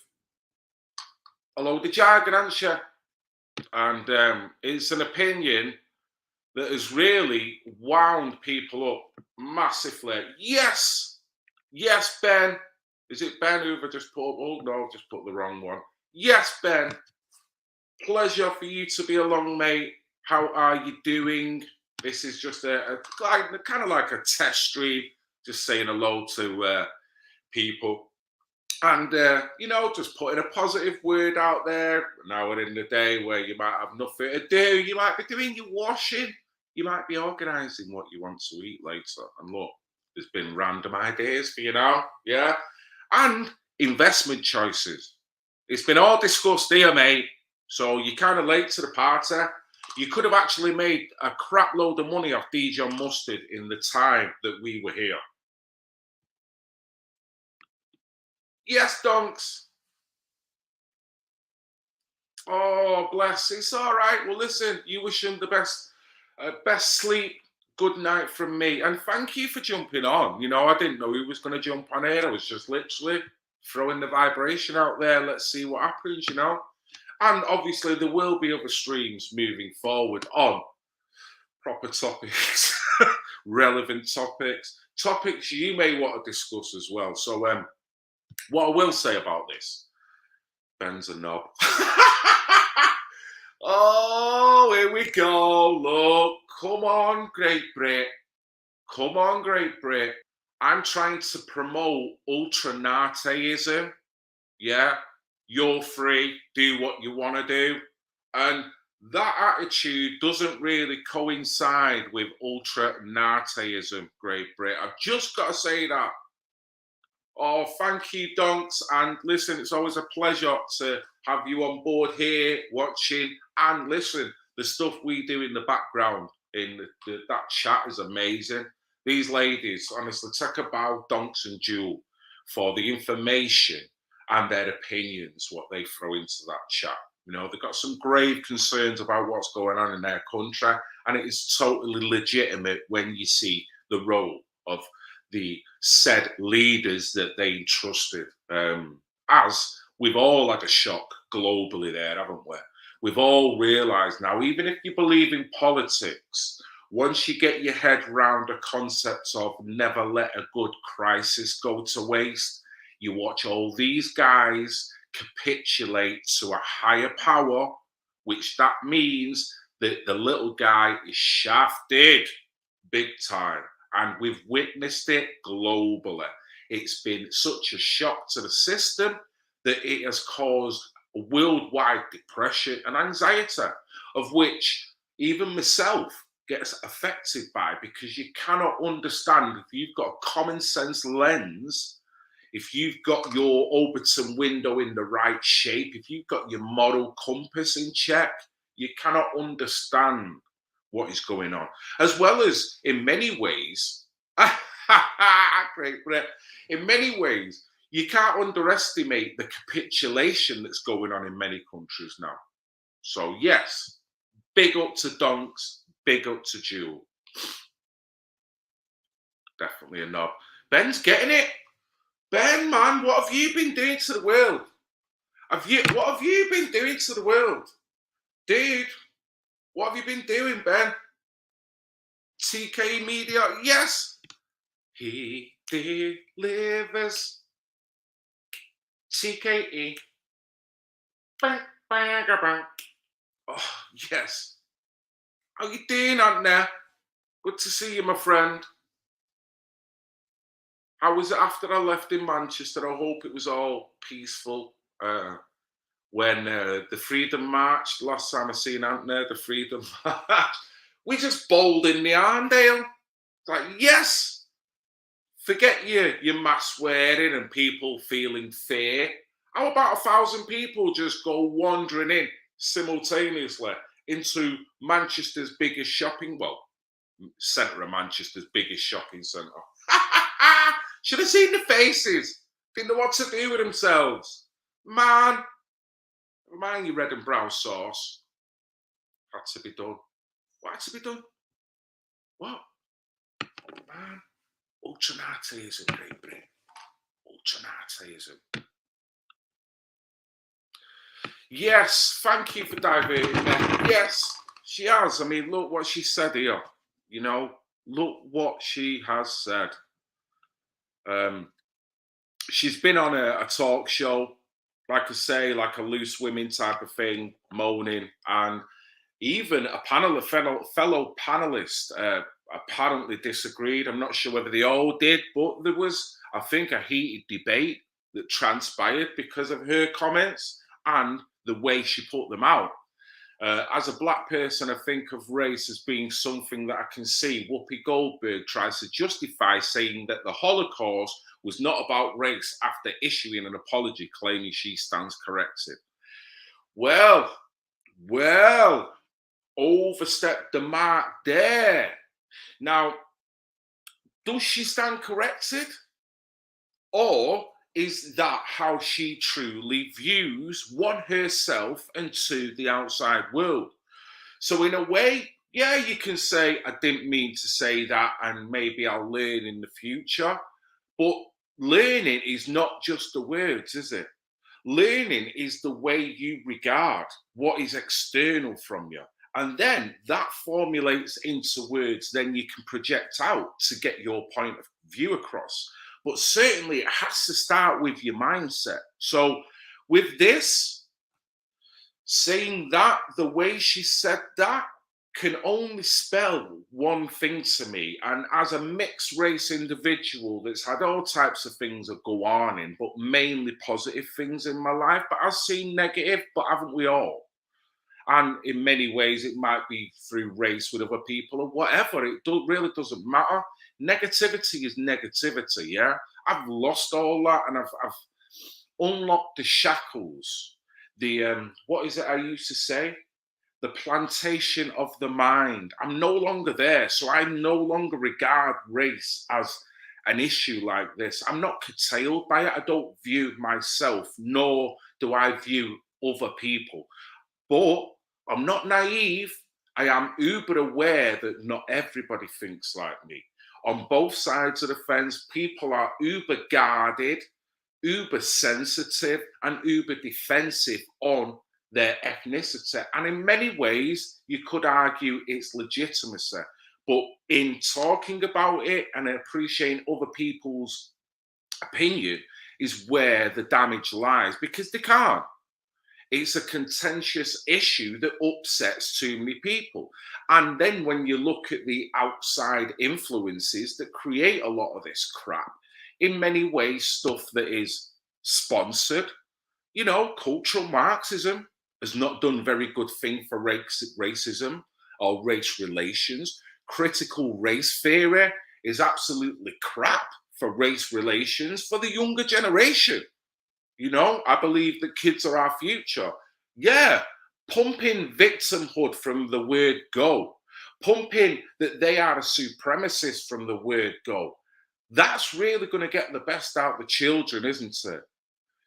[SPEAKER 1] a load of jargon, hasn't she? And it's an opinion that has really wound people up massively. Yes, Ben. Is it Ben who I just put? Oh no, I've just put the wrong one. Yes, Ben. Pleasure for you to be along, mate. How are you doing? This is just a kind of like a test stream, just saying hello to people. And, you know, just putting a positive word out there. Now we're in the day where you might have nothing to do. You might be doing your washing. You might be organising what you want to eat later. And look, there's been random ideas for you now. Yeah. And investment choices. It's been all discussed here, mate. So you're kind of late to the party. You could have actually made a crap load of money off Dijon mustard in the time that we were here. Yes, Donks. Oh, bless. It's all right. Well, listen, you wish him the best sleep. Good night from me. And thank you for jumping on. You know, I didn't know he was going to jump on here. I was just literally throwing the vibration out there. Let's see what happens, you know. And obviously, there will be other streams moving forward on proper topics, relevant topics you may want to discuss as well. So, what I will say about this, Ben's a knob. Oh, here we go. Look, come on, Great Brit. I'm trying to promote ultra-nateism. Yeah, you're free, do what you want to do. And that attitude doesn't really coincide with ultra-nateism, Great Brit. I've just got to say that. Oh, thank you, Donks. And listen, it's always a pleasure to have you on board here, watching. And listen, the stuff we do in the background, in that chat is amazing. These ladies, honestly, take a bow, Donks and Jewel, for the information and their opinions, what they throw into that chat. You know, they've got some grave concerns about what's going on in their country. And it is totally legitimate when you see the role of the said leaders that they entrusted. As we've all had a shock globally there, haven't we? We've all realised now, even if you believe in politics, once you get your head round the concept of never let a good crisis go to waste, you watch all these guys capitulate to a higher power, which that means that the little guy is shafted big time. And we've witnessed it globally. It's been such a shock to the system that it has caused a worldwide depression and anxiety, of which even myself gets affected by, because you cannot understand, if you've got a common sense lens, if you've got your Overton window in the right shape, if you've got your moral compass in check, you cannot understand what is going on. As well as, in many ways, in many ways, you can't underestimate the capitulation that's going on in many countries now. So yes, big up to Donks, big up to Jewel. Definitely a knob. Ben's getting it. Ben, man, what have you been doing to the world? What have you been doing to the world? Dude, what have you been doing, Ben? TK Media, yes. He delivers. TKE. Bang, bang, bang. Oh, yes. How you doing, Anna? Good to see you, my friend. How was it after I left in Manchester? I hope it was all peaceful. When the Freedom March, last time I seen Anna, the Freedom March, we just bowled in the Arndale. Like, yes, forget your mask wearing and people feeling fear. How about 1,000 people just go wandering in simultaneously into Manchester's biggest shopping, centre of Manchester's biggest shopping centre. Should have seen the faces. Didn't know what to do with themselves. Man, mind your red and brown sauce. Had to be done. What had to be done? What? Oh, man. Ultranatism, Great Britain. Ultranatism. Yes, thank you for diverting me. Yes, she has. I mean, look what she said here. You know, look what she has said. She's been on a talk show, like I say, like a loose women type of thing, moaning, and even a panel of fellow panelists apparently disagreed. I'm not sure whether they all did, but there was, I think, a heated debate that transpired because of her comments and the way she put them out. As a black person, I think of race as being something that I can see. Whoopi Goldberg tries to justify saying that the Holocaust was not about race after issuing an apology claiming she stands corrected. Well, overstepped the mark there. Now, does she stand corrected? Or is that how she truly views, one, herself, and two, the outside world? So in a way, yeah, you can say, I didn't mean to say that, and maybe I'll learn in the future. But learning is not just the words, is it? Learning is the way you regard what is external from you. And then that formulates into words, then you can project out to get your point of view across. But certainly it has to start with your mindset. So with this, saying that the way she said that can only spell one thing to me. And as a mixed race individual that's had all types of things that go on in, but mainly positive things in my life, but I've seen negative, but haven't we all? And in many ways, it might be through race with other people or whatever. It really doesn't matter. Negativity is negativity, yeah? I've lost all that, and I've unlocked the shackles. The, what is it I used to say? The plantation of the mind. I'm no longer there, so I no longer regard race as an issue like this. I'm not curtailed by it. I don't view myself, nor do I view other people. But I'm not naive. I am uber aware that not everybody thinks like me. On both sides of the fence, people are uber guarded, uber sensitive, and uber defensive on their ethnicity. And in many ways, you could argue it's legitimacy. But in talking about it and appreciating other people's opinion is where the damage lies, because they can't. It's a contentious issue that upsets too many people. And then when you look at the outside influences that create a lot of this crap, in many ways, stuff that is sponsored, you know, cultural Marxism has not done very good thing for racism or race relations. Critical race theory is absolutely crap for race relations for the younger generation. You know, I believe that kids are our future. Yeah, pumping victimhood from the word go, pumping that they are a supremacist from the word go. That's really going to get the best out of the children, isn't it?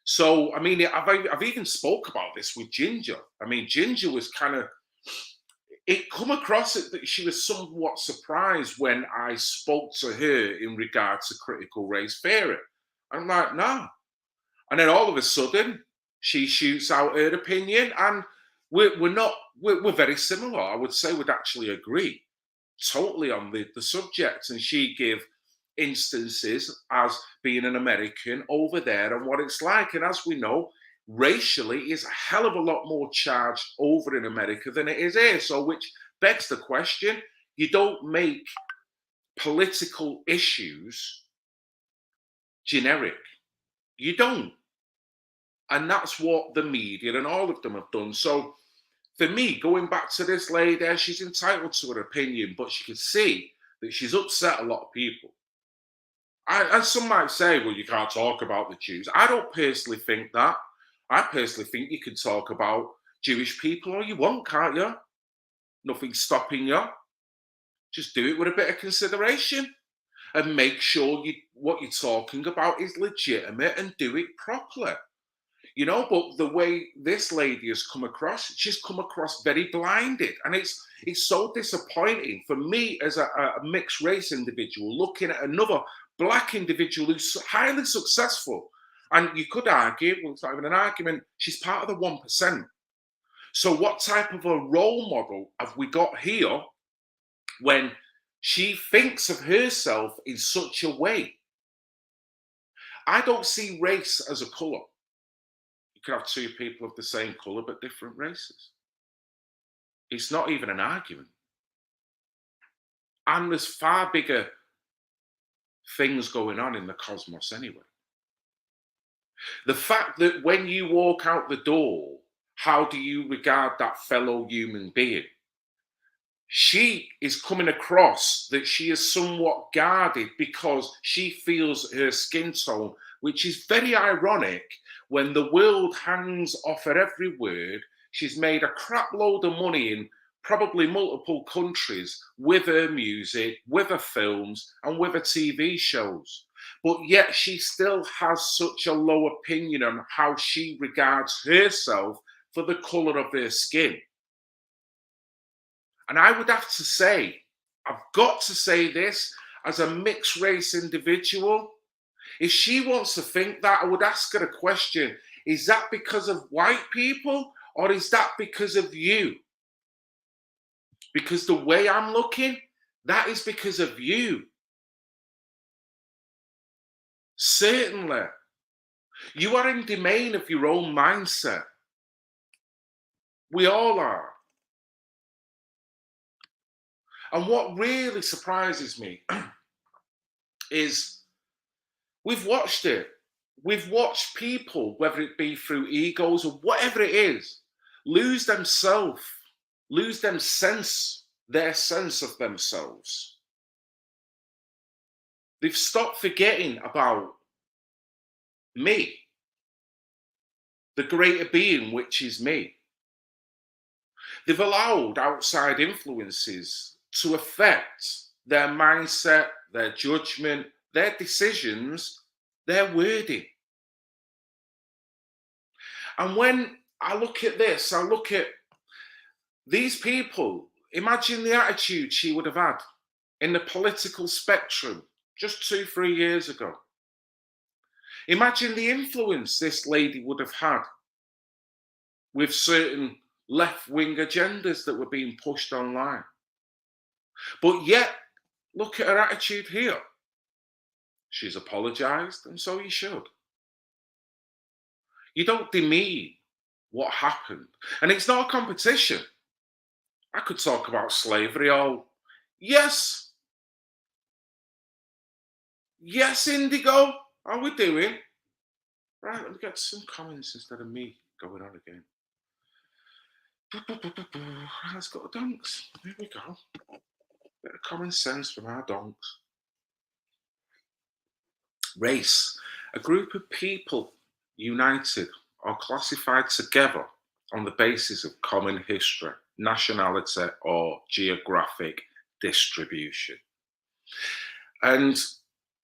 [SPEAKER 1] So, I mean, I've even spoke about this with Ginger. I mean, Ginger was kind of, it come across it that she was somewhat surprised when I spoke to her in regards to critical race theory. I'm like, no. And then all of a sudden, she shoots out her opinion, and we're very similar. I would say we'd actually agree totally on the subject. And she gave instances as being an American over there and what it's like. And as we know, racially is a hell of a lot more charged over in America than it is here. So which begs the question, you don't make political issues generic. You don't. And that's what the media and all of them have done. So for me, going back to this lady, she's entitled to her opinion, but she can see that she's upset a lot of people. And some might say, well, you can't talk about the Jews. I don't personally think that. I personally think you can talk about Jewish people all you want, can't you? Nothing's stopping you. Just do it with a bit of consideration and make sure what you're talking about is legitimate and do it properly. You know, but the way this lady has come across, she's come across very blinded. And it's so disappointing for me as a mixed race individual looking at another black individual who's highly successful. And you could argue, well, it's not even an argument, she's part of the 1%. So what type of a role model have we got here when she thinks of herself in such a way? I don't see race as a colour. You could have two people of the same colour but different races. It's not even an argument. And there's far bigger things going on in the cosmos anyway. The fact that when you walk out the door, how do you regard that fellow human being? She is coming across that she is somewhat guarded because she feels her skin tone, which is very ironic when the world hangs off her every word. She's made a crap load of money in probably multiple countries with her music, with her films, and with her TV shows. But yet she still has such a low opinion on how she regards herself for the colour of her skin. And I would have to say, I've got to say this as a mixed race individual. If she wants to think that, I would ask her a question. Is that because of white people or is that because of you? Because the way I'm looking, that is because of you. Certainly. You are in domain of your own mindset. We all are. And what really surprises me is we've watched it. We've watched people, whether it be through egos or whatever it is, lose themselves, lose their sense of themselves. They've stopped forgetting about me, the greater being, which is me. They've allowed outside influences to affect their mindset, their judgment, their decisions, their wording. And when I look at this, I look at these people, imagine the attitude she would have had in the political spectrum just 2-3 years ago. Imagine the influence this lady would have had with certain left-wing agendas that were being pushed online. But yet, look at her attitude here. She's apologised, and so you should. You don't demean what happened. And it's not a competition. I could talk about slavery all. Yes. Yes, Indigo. How are we doing? Right, let me get some comments instead of me going on again. Let's go to donks. Here we go. Bit of common sense from our donks. Race. A group of people united or classified together on the basis of common history, nationality, or geographic distribution. And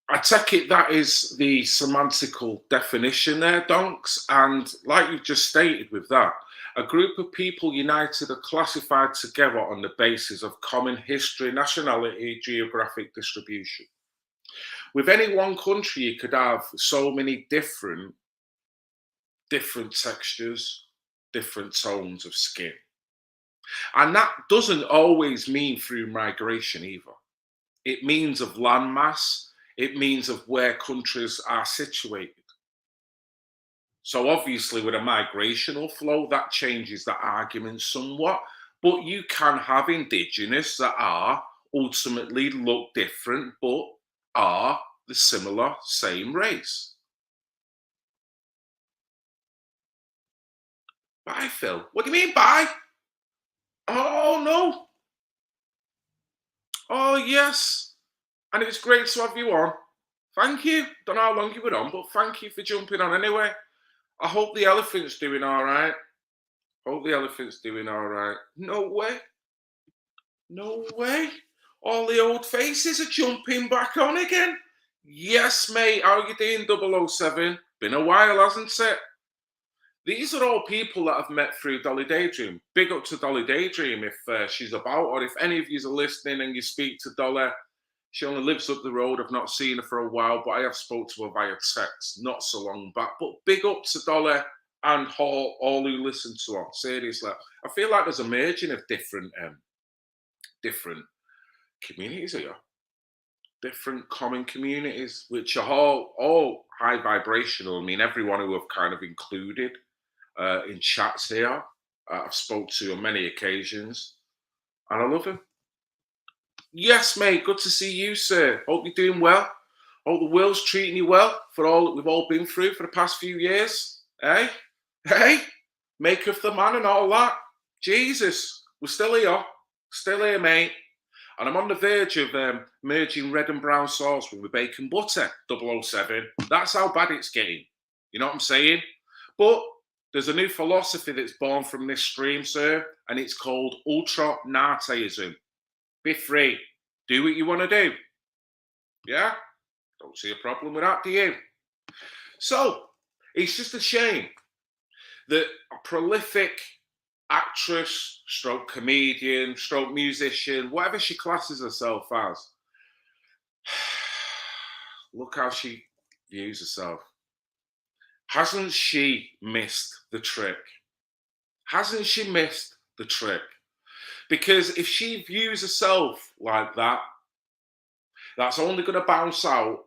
[SPEAKER 1] I take it that is the semantical definition there, donks. And like you've just stated with that, a group of people united or classified together on the basis of common history, nationality, geographic distribution. With any one country, you could have so many different textures, different tones of skin. And that doesn't always mean through migration either. It means of landmass, it means of where countries are situated. So obviously with a migrational flow, that changes the argument somewhat, but you can have indigenous that are ultimately look different, but are the similar, same race. Bye, Phil. What do you mean, bye? Oh, no. Oh, yes. And it's great to have you on. Thank you. Don't know how long you were on, but thank you for jumping on anyway. I hope the elephant's doing all right. Hope the elephant's doing all right. No way. No way. All the old faces are jumping back on again. Yes, mate. How are you doing, 007? Been a while, hasn't it? These are all people that I've met through Dolly Daydream. Big up to Dolly Daydream if she's about, or if any of you are listening and you speak to Dolly. She only lives up the road. I've not seen her for a while, but I have spoke to her via text not so long back. But big up to Dolly and all who listen to her. Seriously, I feel like there's a merging of different communities here, different common communities, which are all high vibrational. I mean, everyone who I've kind of included in chats here, I've spoke to on many occasions, and I love them. Yes, mate. Good to see you, sir. Hope you're doing well. Hope the world's treating you well for all that we've all been through for the past few years. Hey, make of the man and all that. Jesus, we're still here, mate. And I'm on the verge of merging red and brown sauce with bacon butter, 007. That's how bad it's getting. You know what I'm saying? But there's a new philosophy that's born from this stream, sir, and it's called ultra-Nateism. Be free. Do what you want to do. Yeah? Don't see a problem with that, do you? So, it's just a shame that a prolific actress, stroke comedian, stroke musician, whatever she classes herself as, look how she views herself. Hasn't she missed the trick? Hasn't she missed the trick? Because if she views herself like that, that's only going to bounce out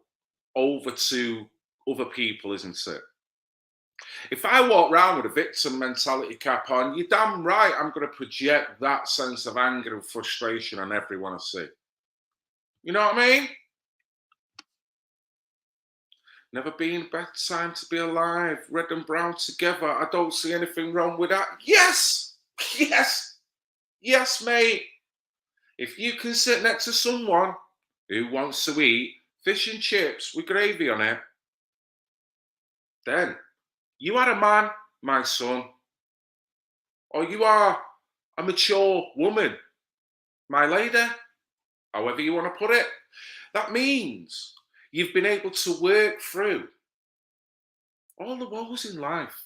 [SPEAKER 1] over to other people, isn't it? If I walk around with a victim mentality cap on, you're damn right I'm going to project that sense of anger and frustration on everyone I see. You know what I mean? Never been a better time to be alive. Red and brown together. I don't see anything wrong with that. Yes! Yes! Yes, mate. If you can sit next to someone who wants to eat fish and chips with gravy on it, then you are a man, my son. Or you are a mature woman, my lady. However you want to put it. That means you've been able to work through all the woes in life.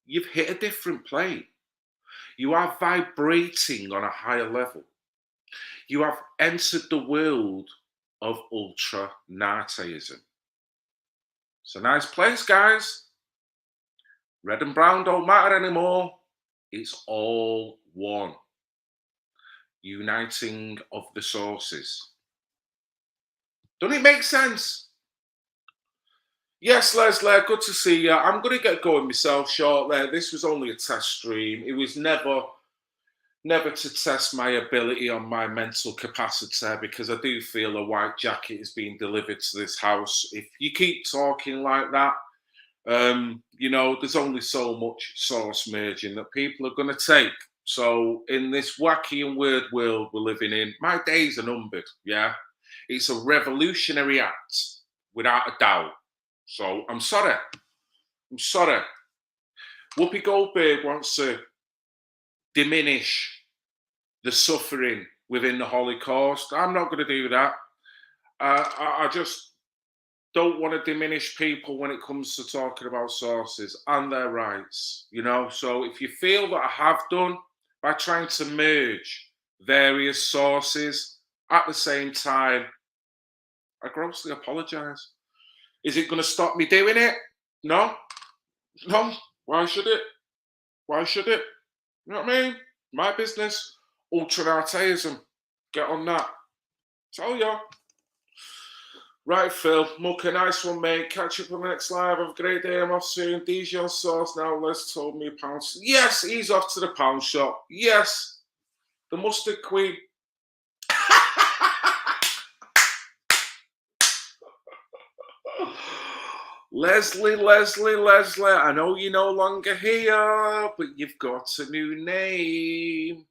[SPEAKER 1] You've hit a different plane. You are vibrating on a higher level. You have entered the world of ultra-nartheism. It's a nice place, guys. Red and brown don't matter anymore. It's all one. Uniting of the sources. Doesn't it make sense? Yes, Leslie, good to see you. I'm going to get going myself shortly. This was only a test stream. It was never to test my ability on my mental capacity, because I do feel a white jacket is being delivered to this house. If you keep talking like that, you know, there's only so much source merging that people are going to take. So in this wacky and weird world we're living in, my days are numbered, yeah? It's a revolutionary act, without a doubt. So I'm sorry. Whoopi Goldberg wants to diminish the suffering within the Holocaust. I'm not going to do that. I just don't want to diminish people when it comes to talking about sources and their rights, you know? So if you feel that I have done by trying to merge various sources at the same time, I grossly apologize. Is it going to stop me doing it? No. Why should it? You know what I mean? My business, ultra-nartheism. Get on that. Tell ya. Right, Phil. Mucker, nice one, mate. Catch up on the next live. Have a great day. I'm off soon. Dijon sauce now. Les told me a pound. Yes, he's off to the pound shop. Yes. The mustard queen. Leslie, I know you're no longer here, but you've got a new name.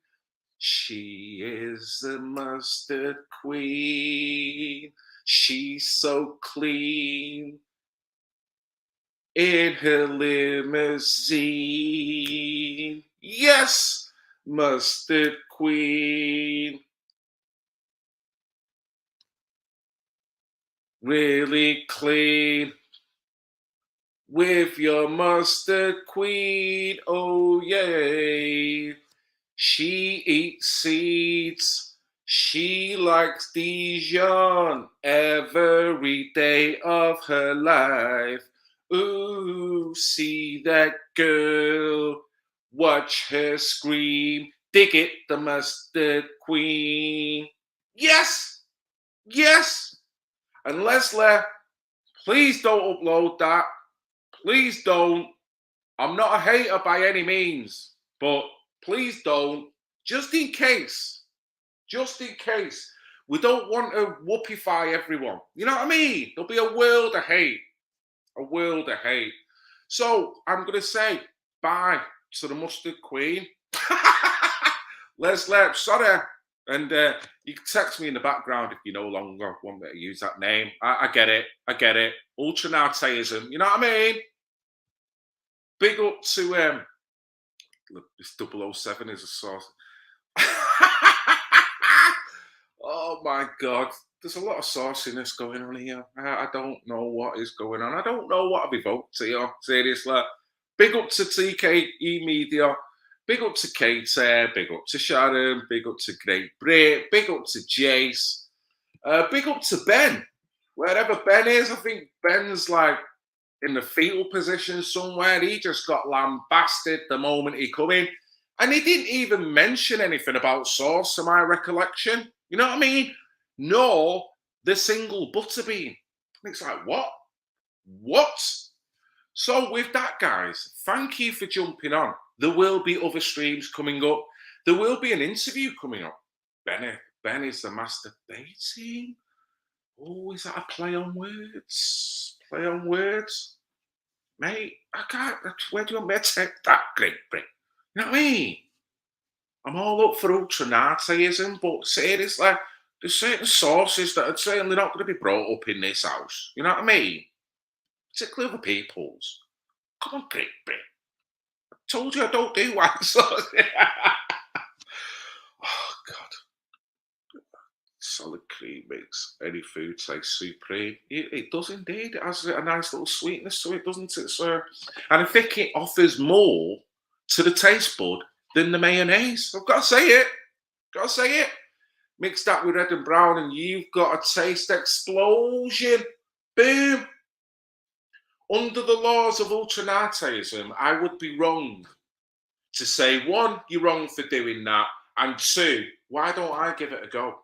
[SPEAKER 1] She is the mustard queen. She's so clean in her limousine. Yes, mustard queen. Really clean. With your mustard queen, oh yay. She eats seeds, she likes Dijon every day of her life. Ooh, see that girl, watch her scream, dig it, the mustard queen. Yes, and Leslie, please don't upload that. Please don't. I'm not a hater by any means, but please don't. Just in case. We don't want to whoopify everyone. You know what I mean? There'll be a world of hate. So I'm going to say bye to the mustard queen. Leslie, sorry. And you can text me in the background if you no longer want me to use that name. I get it. Ultra-nartheism. You know what I mean? Big up to this 007 is a source. Oh my God. There's a lot of sauciness going on here. I don't know what is going on. I don't know what I've evoked here. Seriously. Big up to TKE Media. Big up to Kate. Big up to Sharon. Big up to Great Brit. Big up to Jace. Big up to Ben. Wherever Ben is, I think Ben's like in the fetal position somewhere. He just got lambasted the moment he come in. And he didn't even mention anything about sauce, to my recollection. You know what I mean? Nor the single butterbean. And it's like, what? So with that, guys, thank you for jumping on. There will be other streams coming up. There will be an interview coming up. Ben is the master baiting. Oh, is that a play on words? Mate, I can't. Where do you want me to take that, Great Brit? You know what I mean? I'm all up for ultra-nartheism, but seriously, there's certain sources that are certainly not going to be brought up in this house. You know what I mean? Particularly other people's. Come on, Great Brit. I told you I don't do white sauce. Oh, God. Solid cream makes any food taste supreme. It does indeed. It has a nice little sweetness to it, doesn't it, sir? And I think it offers more to the taste bud than the mayonnaise. I've got to say it. Mix that with red and brown, and you've got a taste explosion. Boom. Under the laws of ultranateism, I would be wrong to say, one, you're wrong for doing that, and two, why don't I give it a go?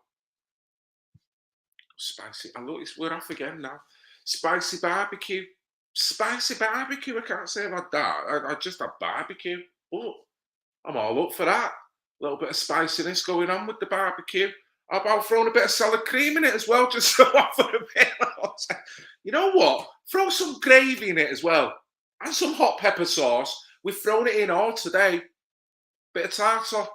[SPEAKER 1] Spicy. I look, we're off again now. Spicy barbecue. Spicy barbecue. I can't say I've had that. I just had barbecue. Oh, I'm all up for that. A little bit of spiciness going on with the barbecue. How about throwing a bit of salad cream in it as well, just so I put a bit. You know what? Throw some gravy in it as well, and some hot pepper sauce. We've thrown it in all today. Bit of tartar.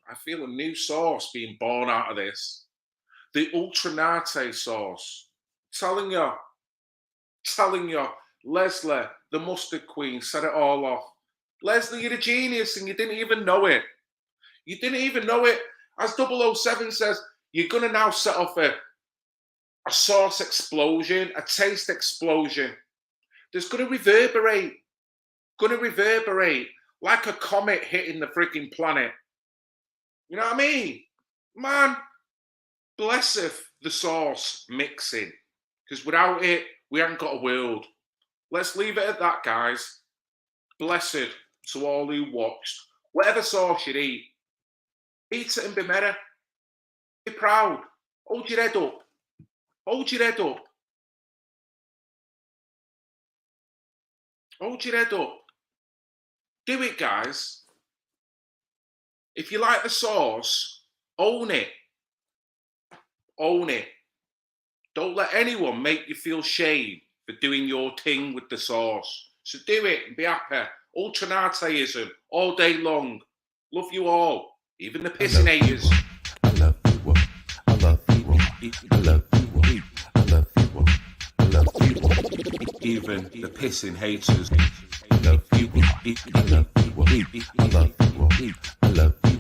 [SPEAKER 1] I feel a new sauce being born out of this. The Ultranate sauce. Telling you, Leslie, the mustard queen, set it all off. Leslie, you're a genius and you didn't even know it. You didn't even know it. As 007 says, you're going to now set off a sauce explosion, a taste explosion. There's going to reverberate like a comet hitting the freaking planet. You know what I mean? Man, blesseth the sauce mixing, because without it, we haven't got a world. Let's leave it at that, guys. Blessed to all who watched. Whatever sauce you eat it and be merry. Be proud. Hold your head up. Hold your head up. Hold your head up. Do it, guys. If you like the sauce, own it. Own it. Don't let anyone make you feel shame for doing your thing with the sauce. So do it and be happy. Ultranateism all day long. Love you all. Even the pissing haters.
[SPEAKER 4] I love you. I love you. I love you. I love you. I love you.
[SPEAKER 1] Even the pissing haters.
[SPEAKER 4] I love you. I love you. I love you. I love you.